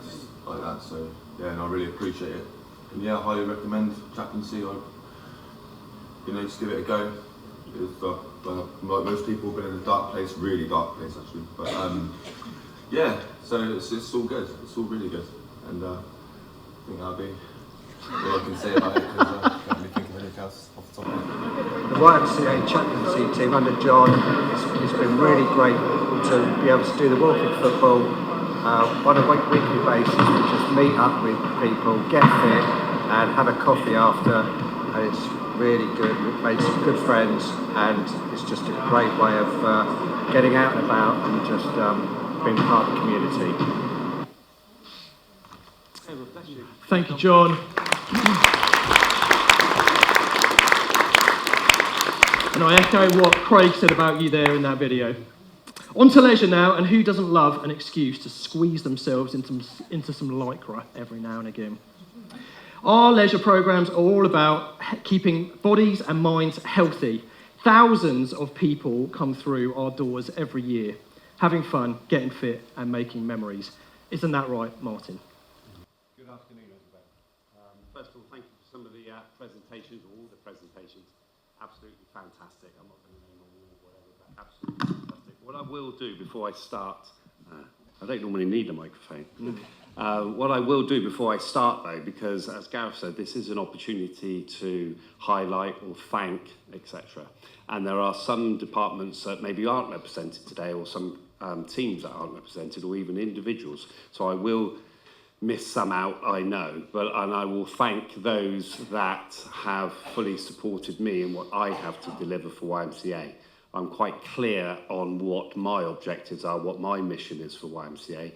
just like that. So yeah, and I really appreciate it. And yeah, I highly recommend chaplaincy. You know, just give it a go. It's, like most people have been in a dark place, really dark place actually. But yeah, so it's all good. It's all really good. And I think that'll be all I can say about it, because I can't really think of anything else off the top of my head. The YMCA chaplaincy team under John, it's been really great to be able to do the walking football on a weekly basis. We just meet up with people, get fit and have a coffee after, and it's really good. We've made some good friends, and it's just a great way of getting out and about and just being part of the community. Thank you, John. And I echo what Craig said about you there in that video. On to leisure now, and who doesn't love an excuse to squeeze themselves into some lycra every now and again? Our leisure programmes are all about keeping bodies and minds healthy. Thousands of people come through our doors every year, having fun, getting fit and making memories. Isn't that right, Martin? Good afternoon, everybody. First of all, thank you for some of the presentations, all the presentations. Absolutely fantastic. I'm not going to name all or whatever, but absolutely fantastic. What I will do before I start, I don't normally need a microphone. What I will do before I start, though, because as Gareth said, this is an opportunity to highlight or thank, etc. And there are some departments that maybe aren't represented today, or some teams that aren't represented, or even individuals. So I will miss some out, I know, and I will thank those that have fully supported me in what I have to deliver for YMCA. I'm quite clear on what my objectives are, what my mission is for YMCA,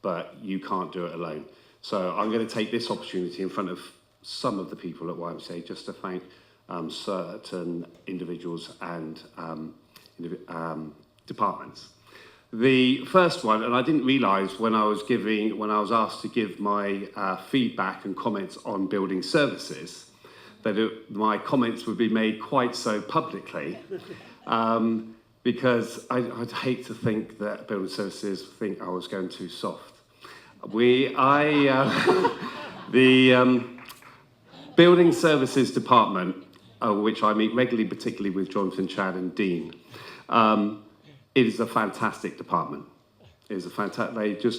but you can't do it alone. So I'm going to take this opportunity in front of some of the people at YMCA, just to thank certain individuals and departments. The first one, and I didn't realise when I was asked to give my feedback and comments on building services, that my comments would be made quite so publicly, because I'd hate to think that building services think I was going too soft. The building services department, which I meet regularly, particularly with Jonathan, Chad and Dean, it is a fantastic department. It is a fantastic,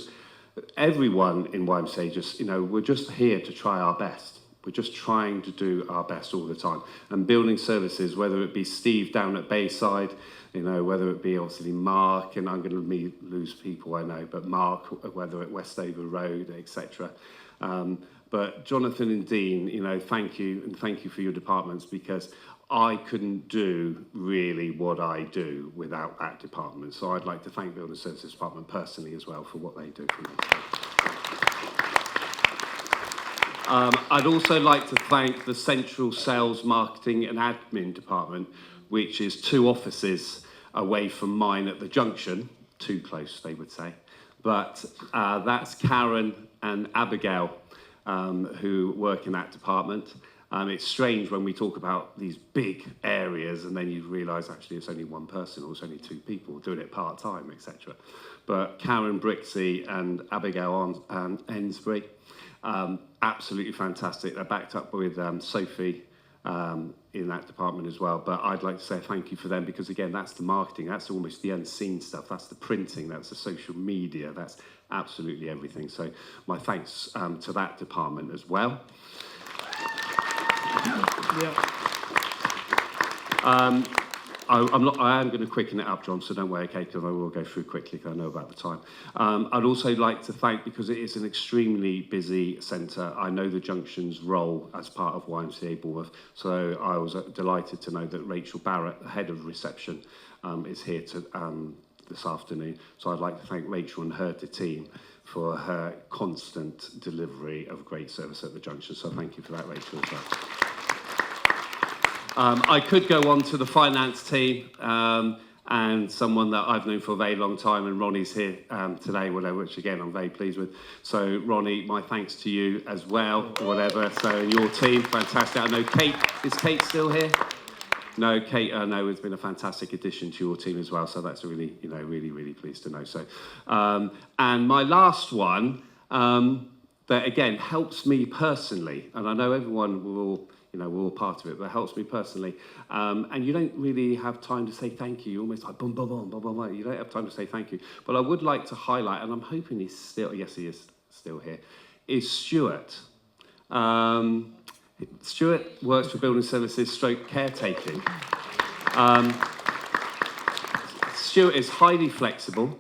everyone in YMCA we're just here to try our best. We're just trying to do our best all the time. And building services, whether it be Steve down at Bayside, whether it be obviously Mark, and I'm going to lose people I know, but Mark, whether at Westover Road, etc. But Jonathan and Dean, thank you, and thank you for your departments, because I couldn't do really what I do without that department. So I'd like to thank Building Services Department personally as well for what they do for me. I'd also like to thank the Central Sales, Marketing and Admin Department, which is 2 offices away from mine at the junction. Too close, they would say. But that's Karen and Abigail who work in that department. It's strange when we talk about these big areas and then you realise actually it's only one person or it's only 2 people doing it part-time, etc. But Karen Brixey and Abigail Ensbury, absolutely fantastic. They're backed up with Sophie in that department as well. But I'd like to say thank you for them, because again, that's the marketing, that's almost the unseen stuff, that's the printing, that's the social media, that's absolutely everything. So my thanks to that department as well. I am going to quicken it up, John, so don't worry, okay, because I will go through quickly because I know about the time. I'd also like to thank, because it is an extremely busy centre, I know the Junction's role as part of YMCA Bournemouth, so I was delighted to know that Rachel Barrett, the head of reception, is here this afternoon. So I'd like to thank Rachel and her team for her constant delivery of great service at the Junction. So thank you for that, Rachel, as well. I could go on to the finance team and someone that I've known for a very long time, and Ronnie's here today, which again I'm very pleased with. So Ronnie, my thanks to you as well, So and your team, fantastic. I know Kate, is Kate still here? No, Kate, no, it's been a fantastic addition to your team as well. So that's really, really pleased to know. So, and my last one that again helps me personally, and I know everyone will. We're all part of it, but it helps me personally. And you don't really have time to say thank you. You're almost like boom, boom, boom, boom, boom, boom. You don't have time to say thank you. But I would like to highlight, and I'm hoping he's still, yes, he is still here, is Stuart. Stuart works for Building Services / caretaking. Stuart is highly flexible,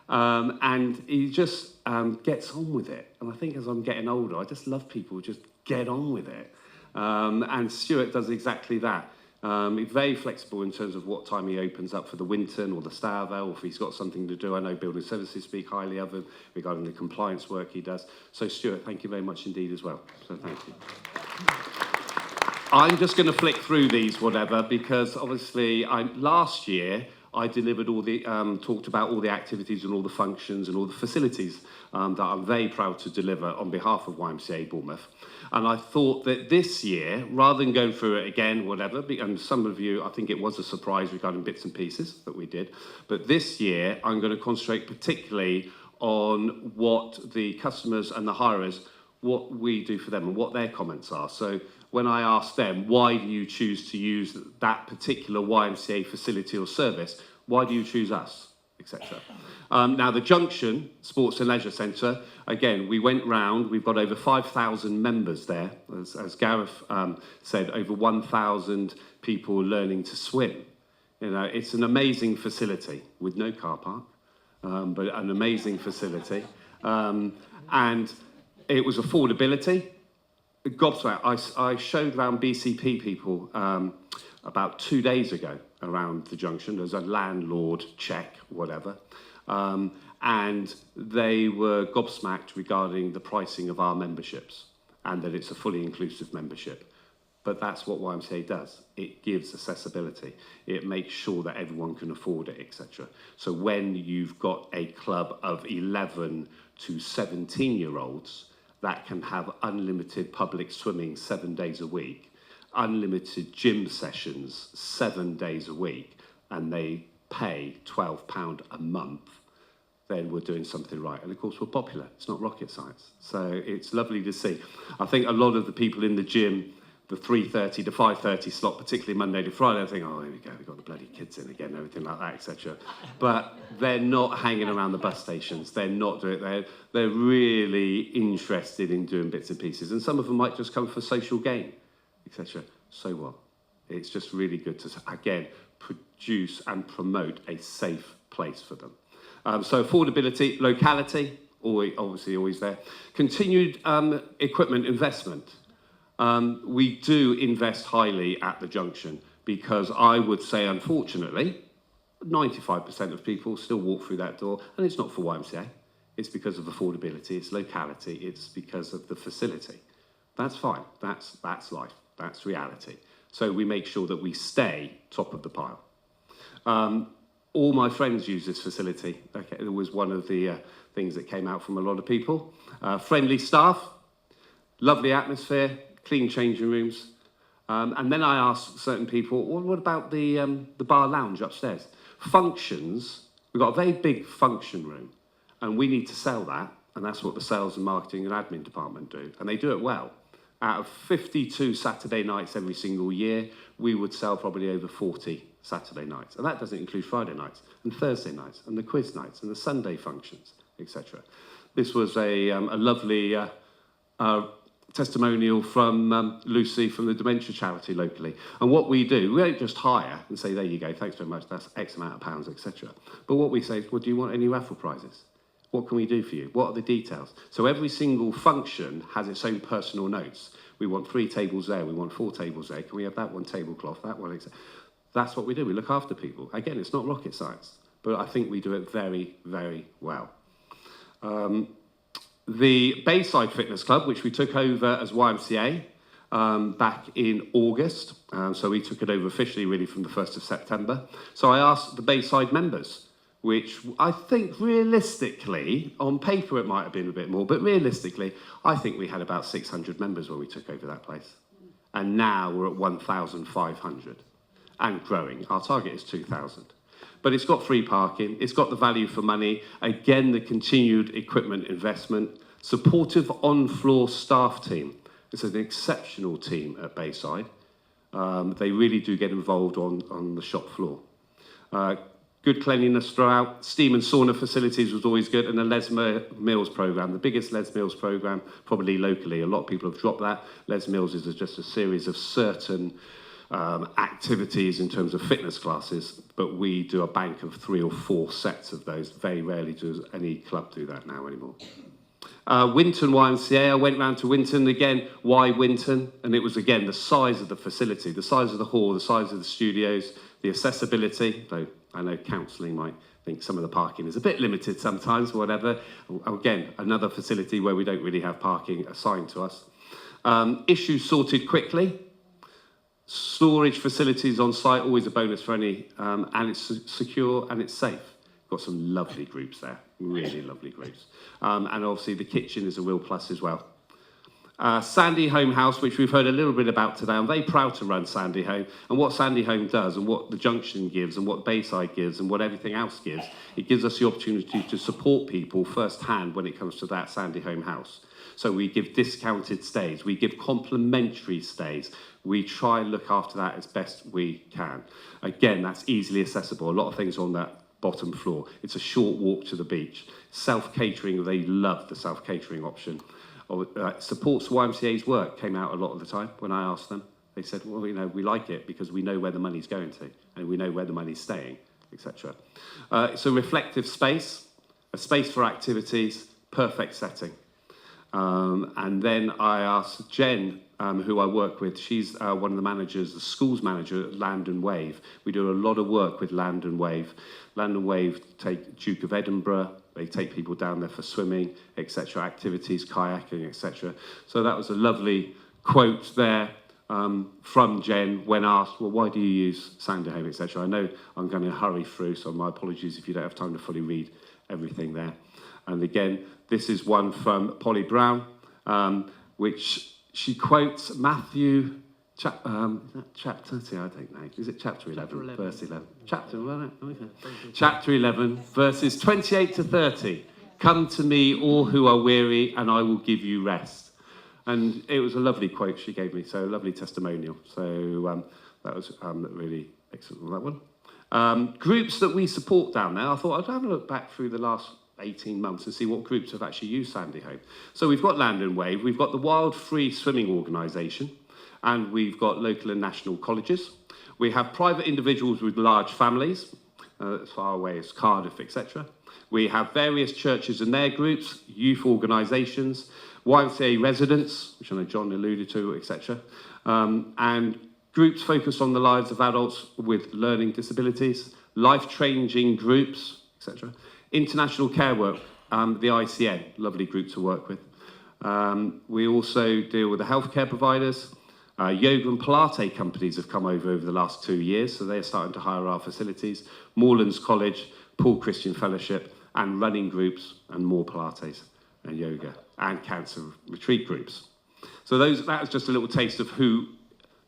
and he just gets on with it. And I think as I'm getting older, I just love people who just get on with it. And Stuart does exactly that. He's very flexible in terms of what time he opens up for the Winton or the Starvale, or if he's got something to do. I know Building Services speak highly of him regarding the compliance work he does. So Stuart, thank you very much indeed as well. So thank you. I'm just going to flick through these, because obviously last year I delivered all the, talked about all the activities and all the functions and all the facilities that I'm very proud to deliver on behalf of YMCA Bournemouth. And I thought that this year, rather than going through it again, and some of you, I think it was a surprise regarding bits and pieces that we did, but this year I'm going to concentrate particularly on what the customers and the hirers, what we do for them and what their comments are. So when I asked them, why do you choose to use that particular YMCA facility or service? Why do you choose us? Etc. Now, the Junction Sports and Leisure Centre, again, we went round. We've got over 5,000 members there. As Gareth said, over 1,000 people learning to swim. It's an amazing facility with no car park, but an amazing facility. And it was affordability. Gobsmacked. I showed around BCP people about 2 days ago around the Junction. There's a landlord check, and they were gobsmacked regarding the pricing of our memberships. and that it's a fully inclusive membership. But that's what YMCA does. It gives accessibility. It makes sure that everyone can afford it, etc. So when you've got a club of 11 to 17-year-olds that can have unlimited public swimming 7 days a week, unlimited gym sessions 7 days a week, and they pay £12 a month, then we're doing something right. And of course, we're popular. It's not rocket science. So it's lovely to see. I think a lot of the people in the gym, the 3:30 to 5:30 slot, particularly Monday to Friday, I think, oh, here we go, we've got the bloody kids in again, everything like that, etc. But they're not hanging around the bus stations. They're not doing it. They're really interested in doing bits and pieces. And some of them might just come for social gain, etc. So what? It's just really good to, again, produce and promote a safe place for them. So affordability, locality, obviously always there. Continued equipment investment. We do invest highly at the junction because I would say, unfortunately, 95% of people still walk through that door, and it's not for YMCA. It's because of affordability, it's locality, it's because of the facility. That's fine. That's life. That's reality. So we make sure that we stay top of the pile. All my friends use this facility. Okay, it was one of the things that came out from a lot of people. Friendly staff, lovely atmosphere, clean changing rooms. And then I asked certain people, well, what about the bar lounge upstairs? Functions, we've got a very big function room, and we need to sell that, and that's what the sales and marketing and admin department do, and they do it well. Out of 52 Saturday nights every single year, we would sell probably over 40 Saturday nights, and that doesn't include Friday nights, and Thursday nights, and the quiz nights, and the Sunday functions, etc. This was a lovely testimonial from Lucy from the dementia charity locally. And what we do, we don't just hire and say, there you go, thanks very much, that's X amount of pounds, etc. But what we say is, well, do you want any raffle prizes? What can we do for you? What are the details? So every single function has its own personal notes. We want 3 tables there, we want 4 tables there, can we have that one tablecloth, that one, etc. That's what we do, we look after people. Again, it's not rocket science, but I think we do it very, very well. The Bayside Fitness Club, which we took over as YMCA back in August, so we took it over officially really from the 1st of September. So I asked the Bayside members, which I think realistically, on paper it might have been a bit more, but realistically, I think we had about 600 members when we took over that place. And now we're at 1,500 and growing. Our target is 2,000. But it's got free parking, it's got the value for money, again, the continued equipment investment, supportive on-floor staff team. It's an exceptional team at Bayside. They really do get involved on the shop floor. Good cleanliness throughout. Steam and sauna facilities was always good, and the Les Mills programme, the biggest Les Mills programme probably locally. A lot of people have dropped that. Les Mills is just a series of certain activities in terms of fitness classes, but we do a bank of 3 or 4 sets of those. Very rarely does any club do that now anymore. Winton YMCA, I went round to Winton again. Why Winton? And it was again the size of the facility, the size of the hall, the size of the studios, the accessibility, though I know counselling might think some of the parking is a bit limited sometimes, whatever. Again, another facility where we don't really have parking assigned to us. Issues sorted quickly. Storage facilities on site, always a bonus for any, and it's secure and it's safe. Got some lovely groups there, really lovely groups. And obviously the kitchen is a real plus as well. Sandy Home House, which we've heard a little bit about today. I'm very proud to run Sandy Home, and what Sandy Home does and what the Junction gives and what Bayside gives and what everything else gives, it gives us the opportunity to support people firsthand when it comes to that Sandy Home House. So we give discounted stays, we give complimentary stays, we try and look after that as best we can. Again, that's easily accessible. A lot of things on that bottom floor. It's a short walk to the beach. Self-catering, they love the self-catering option. Supports YMCA's work came out a lot of the time when I asked them. They said, well, you know, we like it because we know where the money's going to and we know where the money's staying, etc. It's a reflective space, a space for activities, perfect setting. And then I asked Jen, who I work with, she's one of the managers, the schools manager at Land and Wave. We do a lot of work with Land and Wave. Land and Wave take Duke of Edinburgh, They take people down there for swimming, etc., activities, kayaking, etc. So that was a lovely quote there from Jen when asked, well, why do you use Sanderhome, etc. I know I'm going to hurry through, so my apologies if you don't have time to fully read everything there. And again, this is one from Polly Brown, which she quotes Matthew chapter, see, I don't know, is it chapter 11, verse 11? Chapter 11, verses 28 to 30. Come to me, all who are weary, and I will give you rest. And it was a lovely quote she gave me, so a lovely testimonial. So that was really excellent on that one. Groups that we support down there, I thought I'd have a look back through the last 18 months and see what groups have actually used Sanderhome. So we've got Land and Wave, we've got the Wild Free Swimming Organisation, and we've got local and national colleges. We have private individuals with large families, as far away as Cardiff, etc. We have various churches and their groups, youth organisations, YMCA residents, which I know John alluded to, etc. And groups focused on the lives of adults with learning disabilities, life-changing groups, etc. International care work, the ICN, lovely group to work with. We also deal with the healthcare providers. Yoga and Pilates companies have come over the last 2 years, so they're starting to hire our facilities. Moorlands College, Paul Christian Fellowship, and running groups, and more Pilates and yoga, and cancer retreat groups. So that was just a little taste of who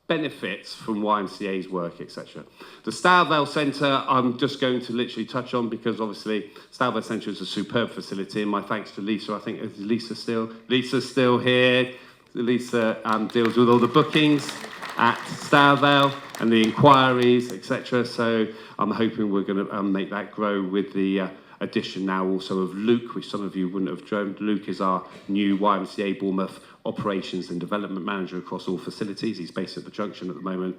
benefits from YMCA's work, etc. The Stourbale Centre, I'm just going to literally touch on because obviously Stourbale Centre is a superb facility, and my thanks to Lisa. I think, is Lisa's still here. Lisa deals with all the bookings at Stourbale and the inquiries, etc. So I'm hoping we're going to make that grow with the addition now also of Luke, which some of you wouldn't have dreamed. Luke is our new YMCA Bournemouth Operations and Development Manager across all facilities. He's based at the Junction at the moment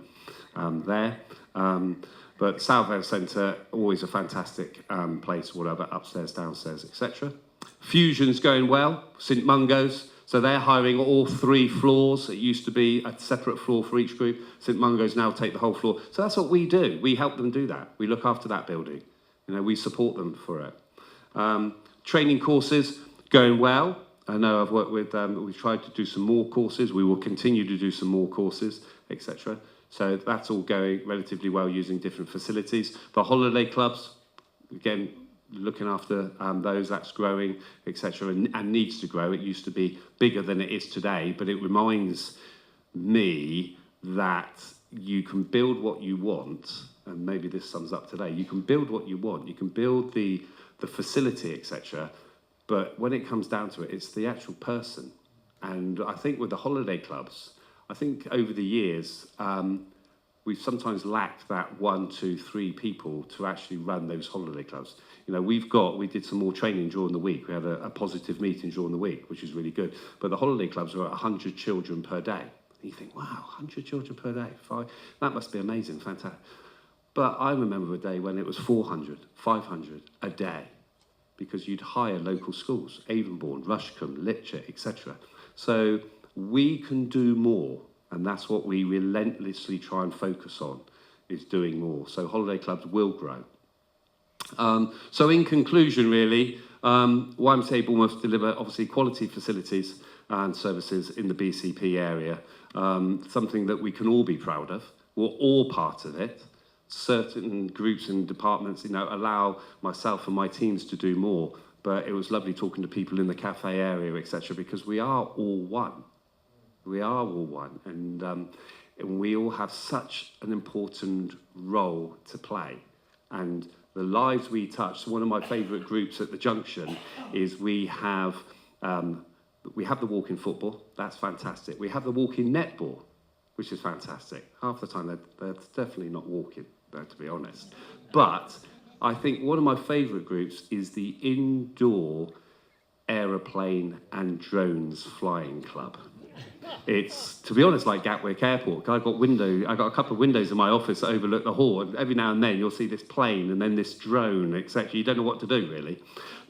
there. But Stourbale Centre, always a fantastic place, whatever, upstairs, downstairs, etc. Fusion's going well, St Mungo's. So they're hiring all 3 floors. It used to be a separate floor for each group. St Mungo's now take the whole floor. So that's what we do. We help them do that. We look after that building. You know, we support them for it. Training courses going well. I know I've worked with, we've tried to do some more courses. We will continue to do some more courses, etc. So that's all going relatively well using different facilities. The holiday clubs, again, looking after those, that's growing, etc. And needs to grow. It used to be bigger than it is today, but it reminds me that you can build what you want, and maybe this sums up today. You can build what you want. You can build the facility, etc. But when it comes down to it, it's the actual person. And I think with the holiday clubs, I think over the years, we've sometimes lacked that 1, 2, 3 people to actually run those holiday clubs. You know, we did some more training during the week. We had a positive meeting during the week, which is really good. But the holiday clubs were at 100 children per day. And you think, wow, 100 children per day. That must be amazing, fantastic. But I remember a day when it was 400, 500 a day, because you'd hire local schools, Avonbourne, Rushcombe, Litchett, etc. So we can do more, and that's what we relentlessly try and focus on, is doing more. So holiday clubs will grow. So in conclusion, really, YMCA Bournemouth deliver obviously quality facilities and services in the BCP area, something that we can all be proud of. We're all part of it. Certain groups and departments, you know, allow myself and my teams to do more. But it was lovely talking to people in the cafe area, etc., because we are all one. We are all one, and we all have such an important role to play. And the lives we touch. One of my favourite groups at the Junction is we have the walk-in football. That's fantastic. We have the walk-in netball, which is fantastic. Half the time they're definitely not walking, to be honest. But I think one of my favourite groups is the indoor aeroplane and drones flying club. It's, to be honest, like Gatwick Airport. I got a couple of windows in my office that overlook the hall, and every now and then you'll see this plane and then this drone, etc. You don't know what to do, really.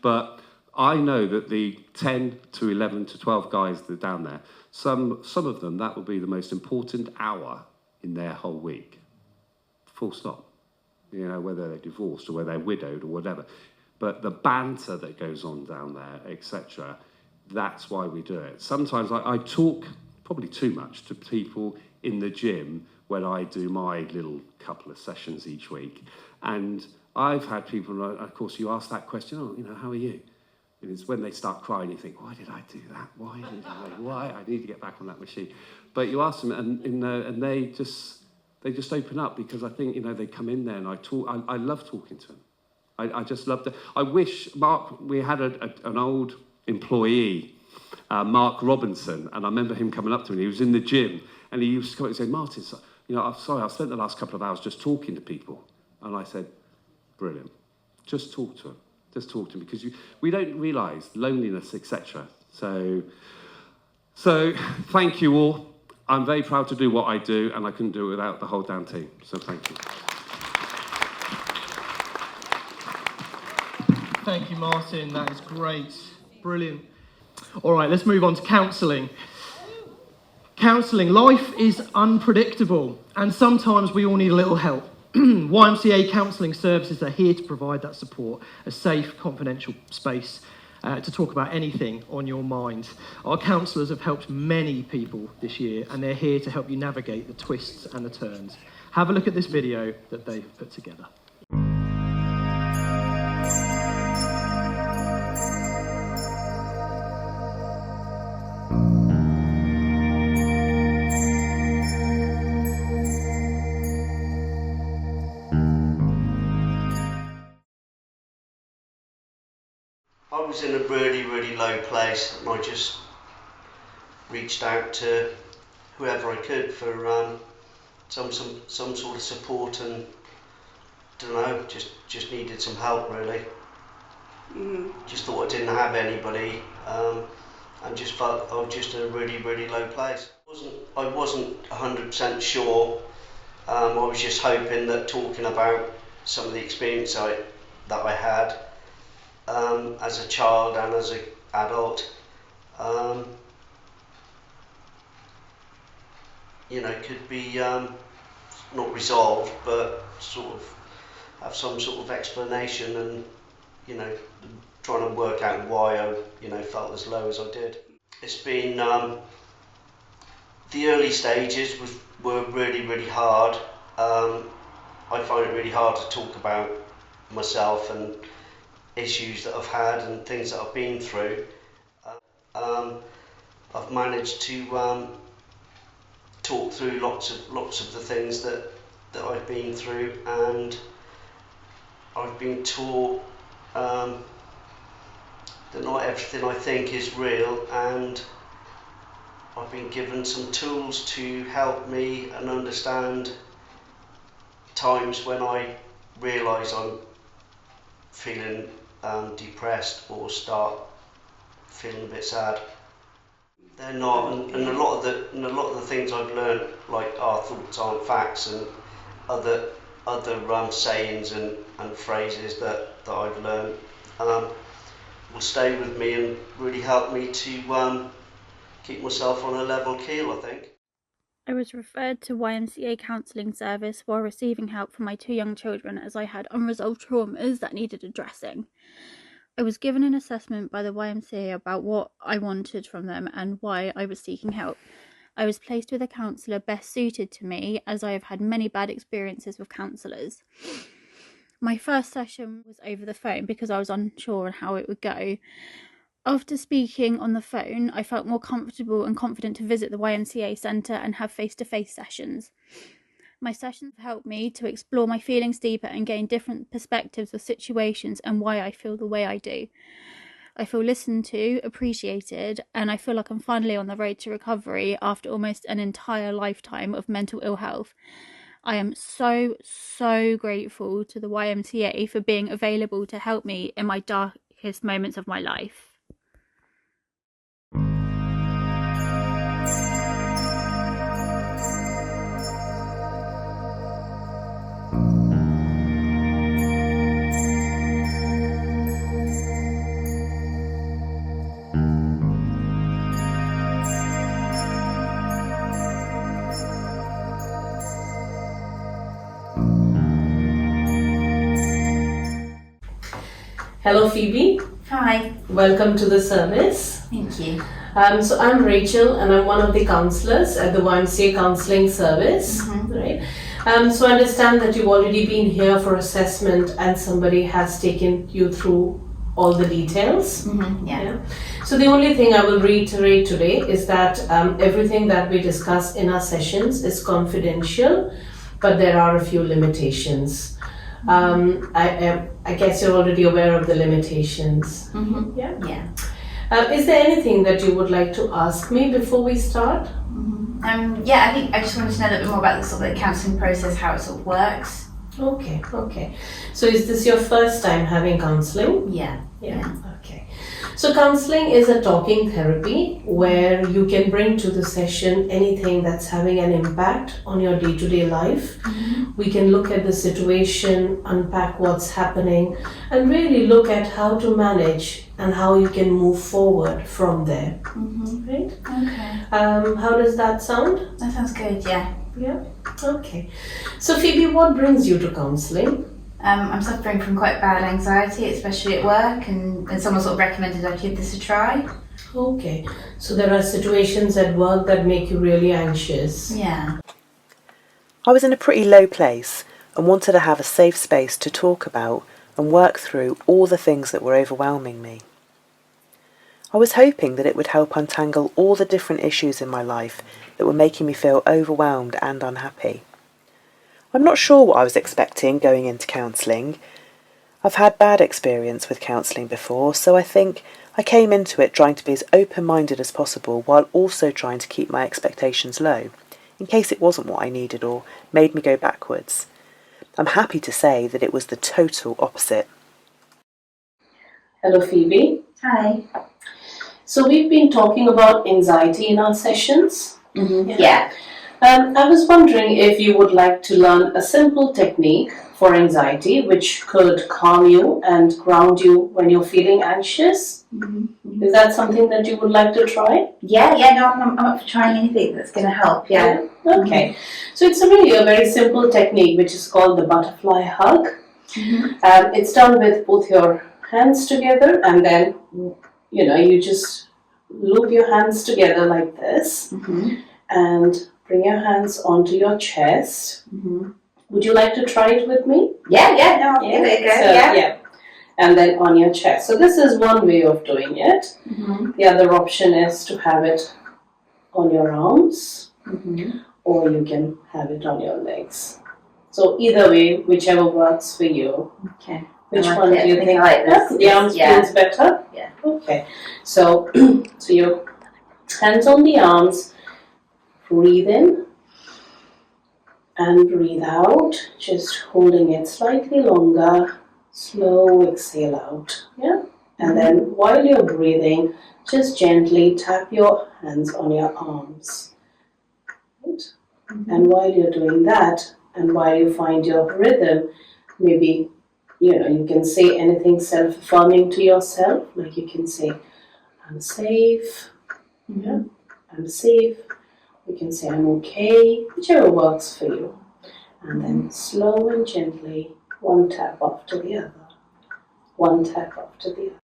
But I know that the 10 to 11 to 12 guys that are down there, some of them, that will be the most important hour in their whole week. Full stop. You know, whether they're divorced or whether they're widowed or whatever. but the banter that goes on down there, etc., that's why we do it. Sometimes I talk probably too much to people in the gym when I do my little couple of sessions each week. And I've had people, of course, you ask that question, oh, you know, how are you? And it's when they start crying, you think, why did I do that? Why? I need to get back on that machine. But you ask them, and they just open up, because I think, you know, they come in there and I love talking to them. I just love that. I wish, Mark, we had an old employee, Mark Robinson, and I remember him coming up to me. He was in the gym, and he used to come up and say, Martin, you know, I'm sorry, I've spent the last couple of hours just talking to people. And I said, brilliant. Just talk to them. Just talk to them, because we don't realise loneliness, etc. So thank you all. I'm very proud to do what I do, and I couldn't do it without the whole damn team. So thank you. Thank you, Martin. That is great. Brilliant. All right, let's move on to counselling. Counselling. Life is unpredictable, and sometimes we all need a little help. YMCA counselling services are here to provide that support, a safe, confidential space to talk about anything on your mind. Our counsellors have helped many people this year, and they're here to help you navigate the twists and the turns. Have a look at this video that they've put together. I was in a really low place, and I just reached out to whoever I could for some sort of support, and don't know, just needed some help really. Just thought I didn't have anybody, and just felt I was just in a really low place. I wasn't 100% sure. I was just hoping that talking about some of the experience that I had as a child and as an adult, you know, could be not resolved, but sort of have some sort of explanation, and you know, trying to work out why I, you know, felt as low as I did. It's been the early stages were really hard. I find it really hard to talk about myself and issues that I've had and things that I've been through. I've managed to talk through lots of the things that I've been through, and I've been taught that not everything I think is real, and I've been given some tools to help me and understand times when I realise I'm feeling depressed or start feeling a bit sad. They're not, and a lot of the things I've learned, like our thoughts aren't facts, and other sayings and phrases that I've learned will stay with me and really help me to keep myself on a level keel, I think. I was referred to YMCA counselling service while receiving help for my 2 young children, as I had unresolved traumas that needed addressing. I was given an assessment by the YMCA about what I wanted from them and why I was seeking help. I was placed with a counsellor best suited to me, as I have had many bad experiences with counsellors. My first session was over the phone because I was unsure on how it would go. After speaking on the phone, I felt more comfortable and confident to visit the YMCA centre and have face-to-face sessions. My sessions helped me to explore my feelings deeper and gain different perspectives of situations and why I feel the way I do. I feel listened to, appreciated, and I feel like I'm finally on the road to recovery after almost an entire lifetime of mental ill health. I am so grateful to the YMCA for being available to help me in my darkest moments of my life. Hello Phoebe. Hi. Welcome to the service. Thank you. So I'm Rachel and I'm one of the counsellors at the YMCA counselling service. Right. So I understand that you've already been here for assessment and somebody has taken you through all the details. Yeah. So the only thing I will reiterate today is that everything that we discuss in our sessions is confidential, but there are a few limitations. I guess you're already aware of the limitations. Yeah. Is there anything that you would like to ask me before we start? Yeah, I think I just wanted to know a little bit more about the sort of the counselling process, how it sort of works. Okay. So is this your first time having counselling? Yeah. Okay. So counselling is a talking therapy where you can bring to the session anything that's having an impact on your day-to-day life. We can look at the situation, unpack what's happening, and really look at how to manage and how you can move forward from there. Right? Okay. How does that sound? That sounds good, yeah. Yeah? Okay. So Phoebe, what brings you to counselling? I'm suffering from quite bad anxiety, especially at work, and someone sort of recommended I give this a try. Okay. So there are situations at work that make you really anxious. Yeah. I was in a pretty low place and wanted to have a safe space to talk about and work through all the things that were overwhelming me. I was hoping that it would help untangle all the different issues in my life that were making me feel overwhelmed and unhappy. I'm not sure what I was expecting going into counselling. I've had bad experience with counselling before, so I think I came into it trying to be as open-minded as possible while also trying to keep my expectations low, in case it wasn't what I needed or made me go backwards. I'm happy to say that it was the total opposite. Hello Phoebe. Hi. So we've been talking about anxiety in our sessions. Yeah. I was wondering if you would like to learn a simple technique for anxiety which could calm you and ground you when you're feeling anxious. Is that something that you would like to try? Yeah, no, I'm up for trying anything that's going to help, yeah. Okay. So it's really a very simple technique which is called the butterfly hug. It's done with both your hands together and then, you just loop your hands together like this and bring your hands onto your chest. Would you like to try it with me? Yeah, no, I'll give it a go, So, yeah. And then on your chest. So this is one way of doing it. The other option is to have it on your arms or you can have it on your legs. So either way, whichever works for you. Okay. Which I like one it. do you I think? I like this. The arms feels better? Yeah. Okay. So your hands on the arms, breathe in and breathe out, just holding it slightly longer, slow exhale out. Yeah. And then while you're breathing, just gently tap your hands on your arms. Right? And while you're doing that, and while you find your rhythm, maybe you can say anything self-affirming to yourself, like you can say, I'm safe, I'm safe. You can say, I'm okay, whichever works for you. And then slow and gently, one tap after the other, one tap after the other.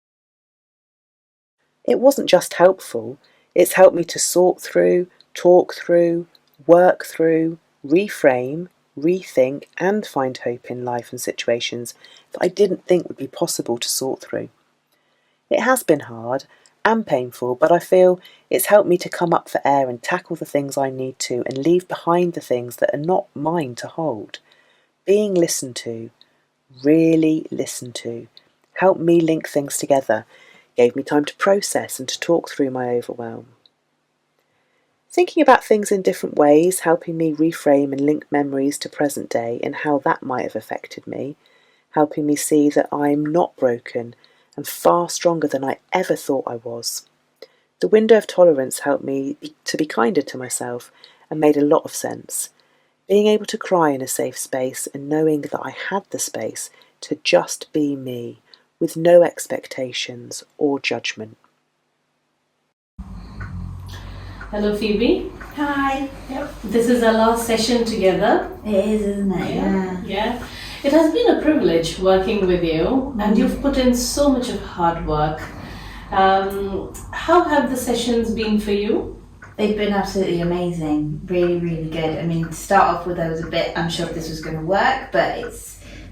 It wasn't just helpful, it's helped me to sort through, talk through, work through, reframe, rethink and find hope in life and situations that I didn't think would be possible to sort through. It has been hard and painful, but I feel it's helped me to come up for air and tackle the things I need to and leave behind the things that are not mine to hold. Being listened to, really listened to, helped me link things together, gave me time to process and to talk through my overwhelm. Thinking about things in different ways, helping me reframe and link memories to present day and how that might have affected me, helping me see that I'm not broken and far stronger than I ever thought I was. The window of tolerance helped me to be kinder to myself and made a lot of sense. Being able to cry in a safe space and knowing that I had the space to just be me with no expectations or judgment. Hello Phoebe. Hi. This is our last session together. It is, isn't it? Yeah. It has been a privilege working with you, and you've put in so much of hard work. How have the sessions been for you? They've been absolutely amazing, really, really good. I mean, to start off with, I was a bit unsure if this was going to work, but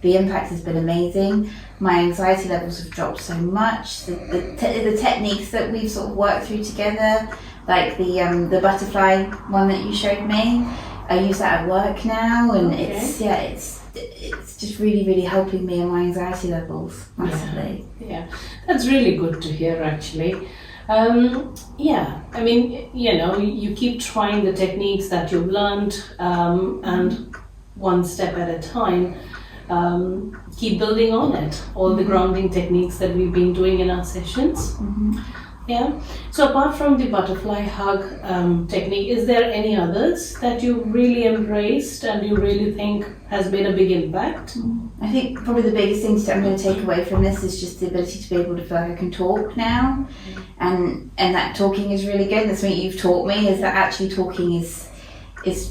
the impact has been amazing. My anxiety levels have dropped so much. The techniques that we've sort of worked through together, like the butterfly one that you showed me, I use that at work now, and it's just really, really helping me and my anxiety levels massively. Yeah, that's really good to hear, actually. I mean, you keep trying the techniques that you've learned, and one step at a time, keep building on it, all the grounding techniques that we've been doing in our sessions. Yeah. So apart from the butterfly hug technique, is there any others that you really embraced and you really think has made a big impact? I think probably the biggest thing that I'm going to take away from this is just the ability to be able to feel like I can talk now, and that talking is really good. That's something you've taught me, is that actually talking is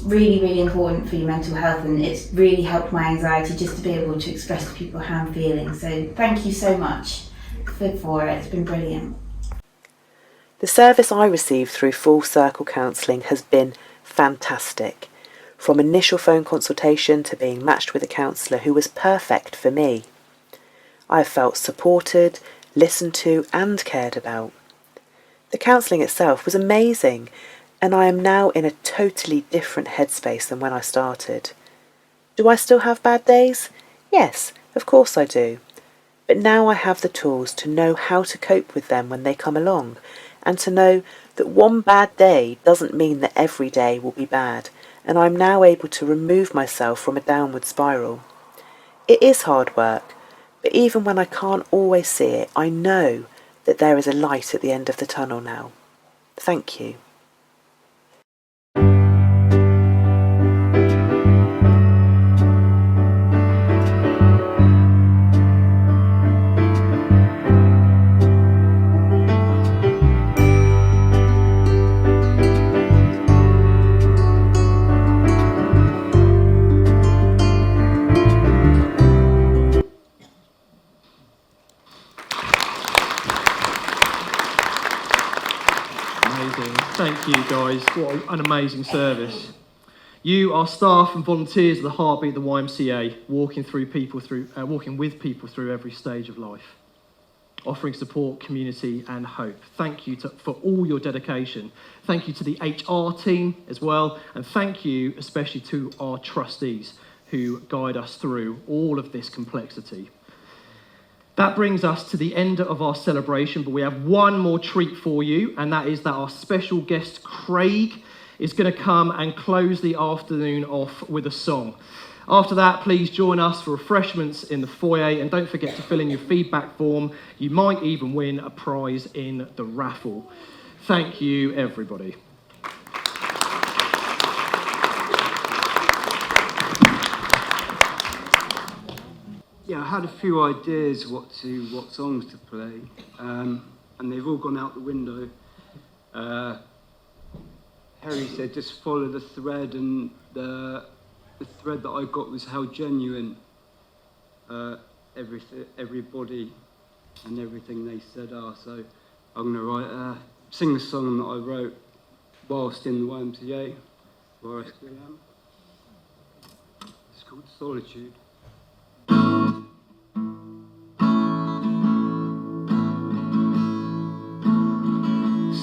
really, really important for your mental health, and it's really helped my anxiety just to be able to express to people how I'm feeling. So thank you so much for it. It's been brilliant. The service I received through Full Circle Counselling has been fantastic. From initial phone consultation to being matched with a counsellor who was perfect for me. I have felt supported, listened to and cared about. The counselling itself was amazing, and I am now in a totally different headspace than when I started. Do I still have bad days? Yes, of course I do. But now I have the tools to know how to cope with them when they come along, and to know that one bad day doesn't mean that every day will be bad, and I'm now able to remove myself from a downward spiral. It is hard work, but even when I can't always see it, I know that there is a light at the end of the tunnel now. Thank you. Thank you guys, what an amazing service. You are staff and volunteers of the heartbeat of the YMCA, walking with people through every stage of life, offering support, community and hope. Thank you for all your dedication. Thank you to the HR team as well, and thank you especially to our trustees who guide us through all of this complexity. That brings us to the end of our celebration, but we have one more treat for you, and that is that our special guest, Craig, is going to come and close the afternoon off with a song. After that, please join us for refreshments in the foyer, and don't forget to fill in your feedback form. You might even win a prize in the raffle. Thank you, everybody. Yeah, I had a few ideas what songs to play, and they've all gone out the window. Harry said just follow the thread, and the thread that I got was how genuine everybody and everything they said are. So I'm going to sing the song that I wrote whilst in the YMCA, where I still am. It's called Solitude.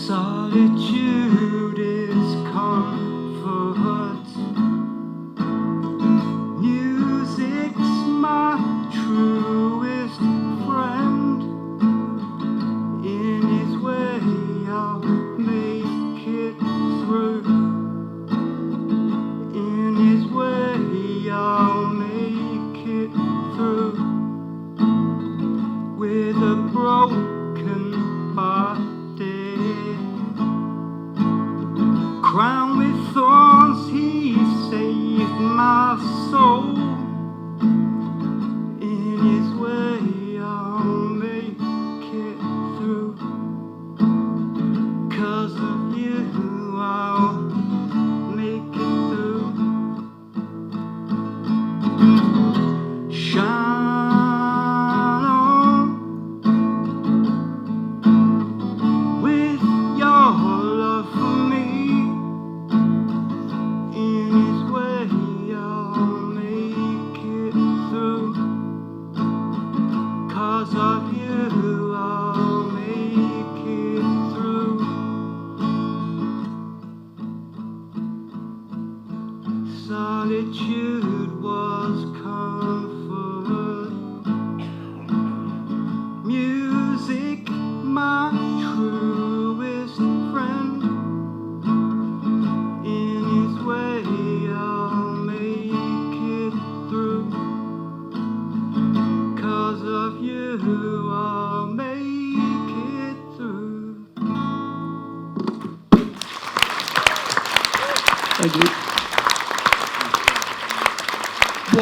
Solitude is comfort. Music's my truest friend. In his way I'll make it through. In his way I'll make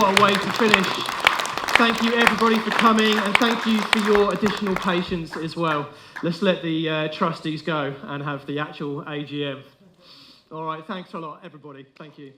what a way to finish. Thank you everybody for coming, and thank you for your additional patience as well. Let's let the trustees go and have the actual AGM. All right, thanks a lot everybody. Thank you.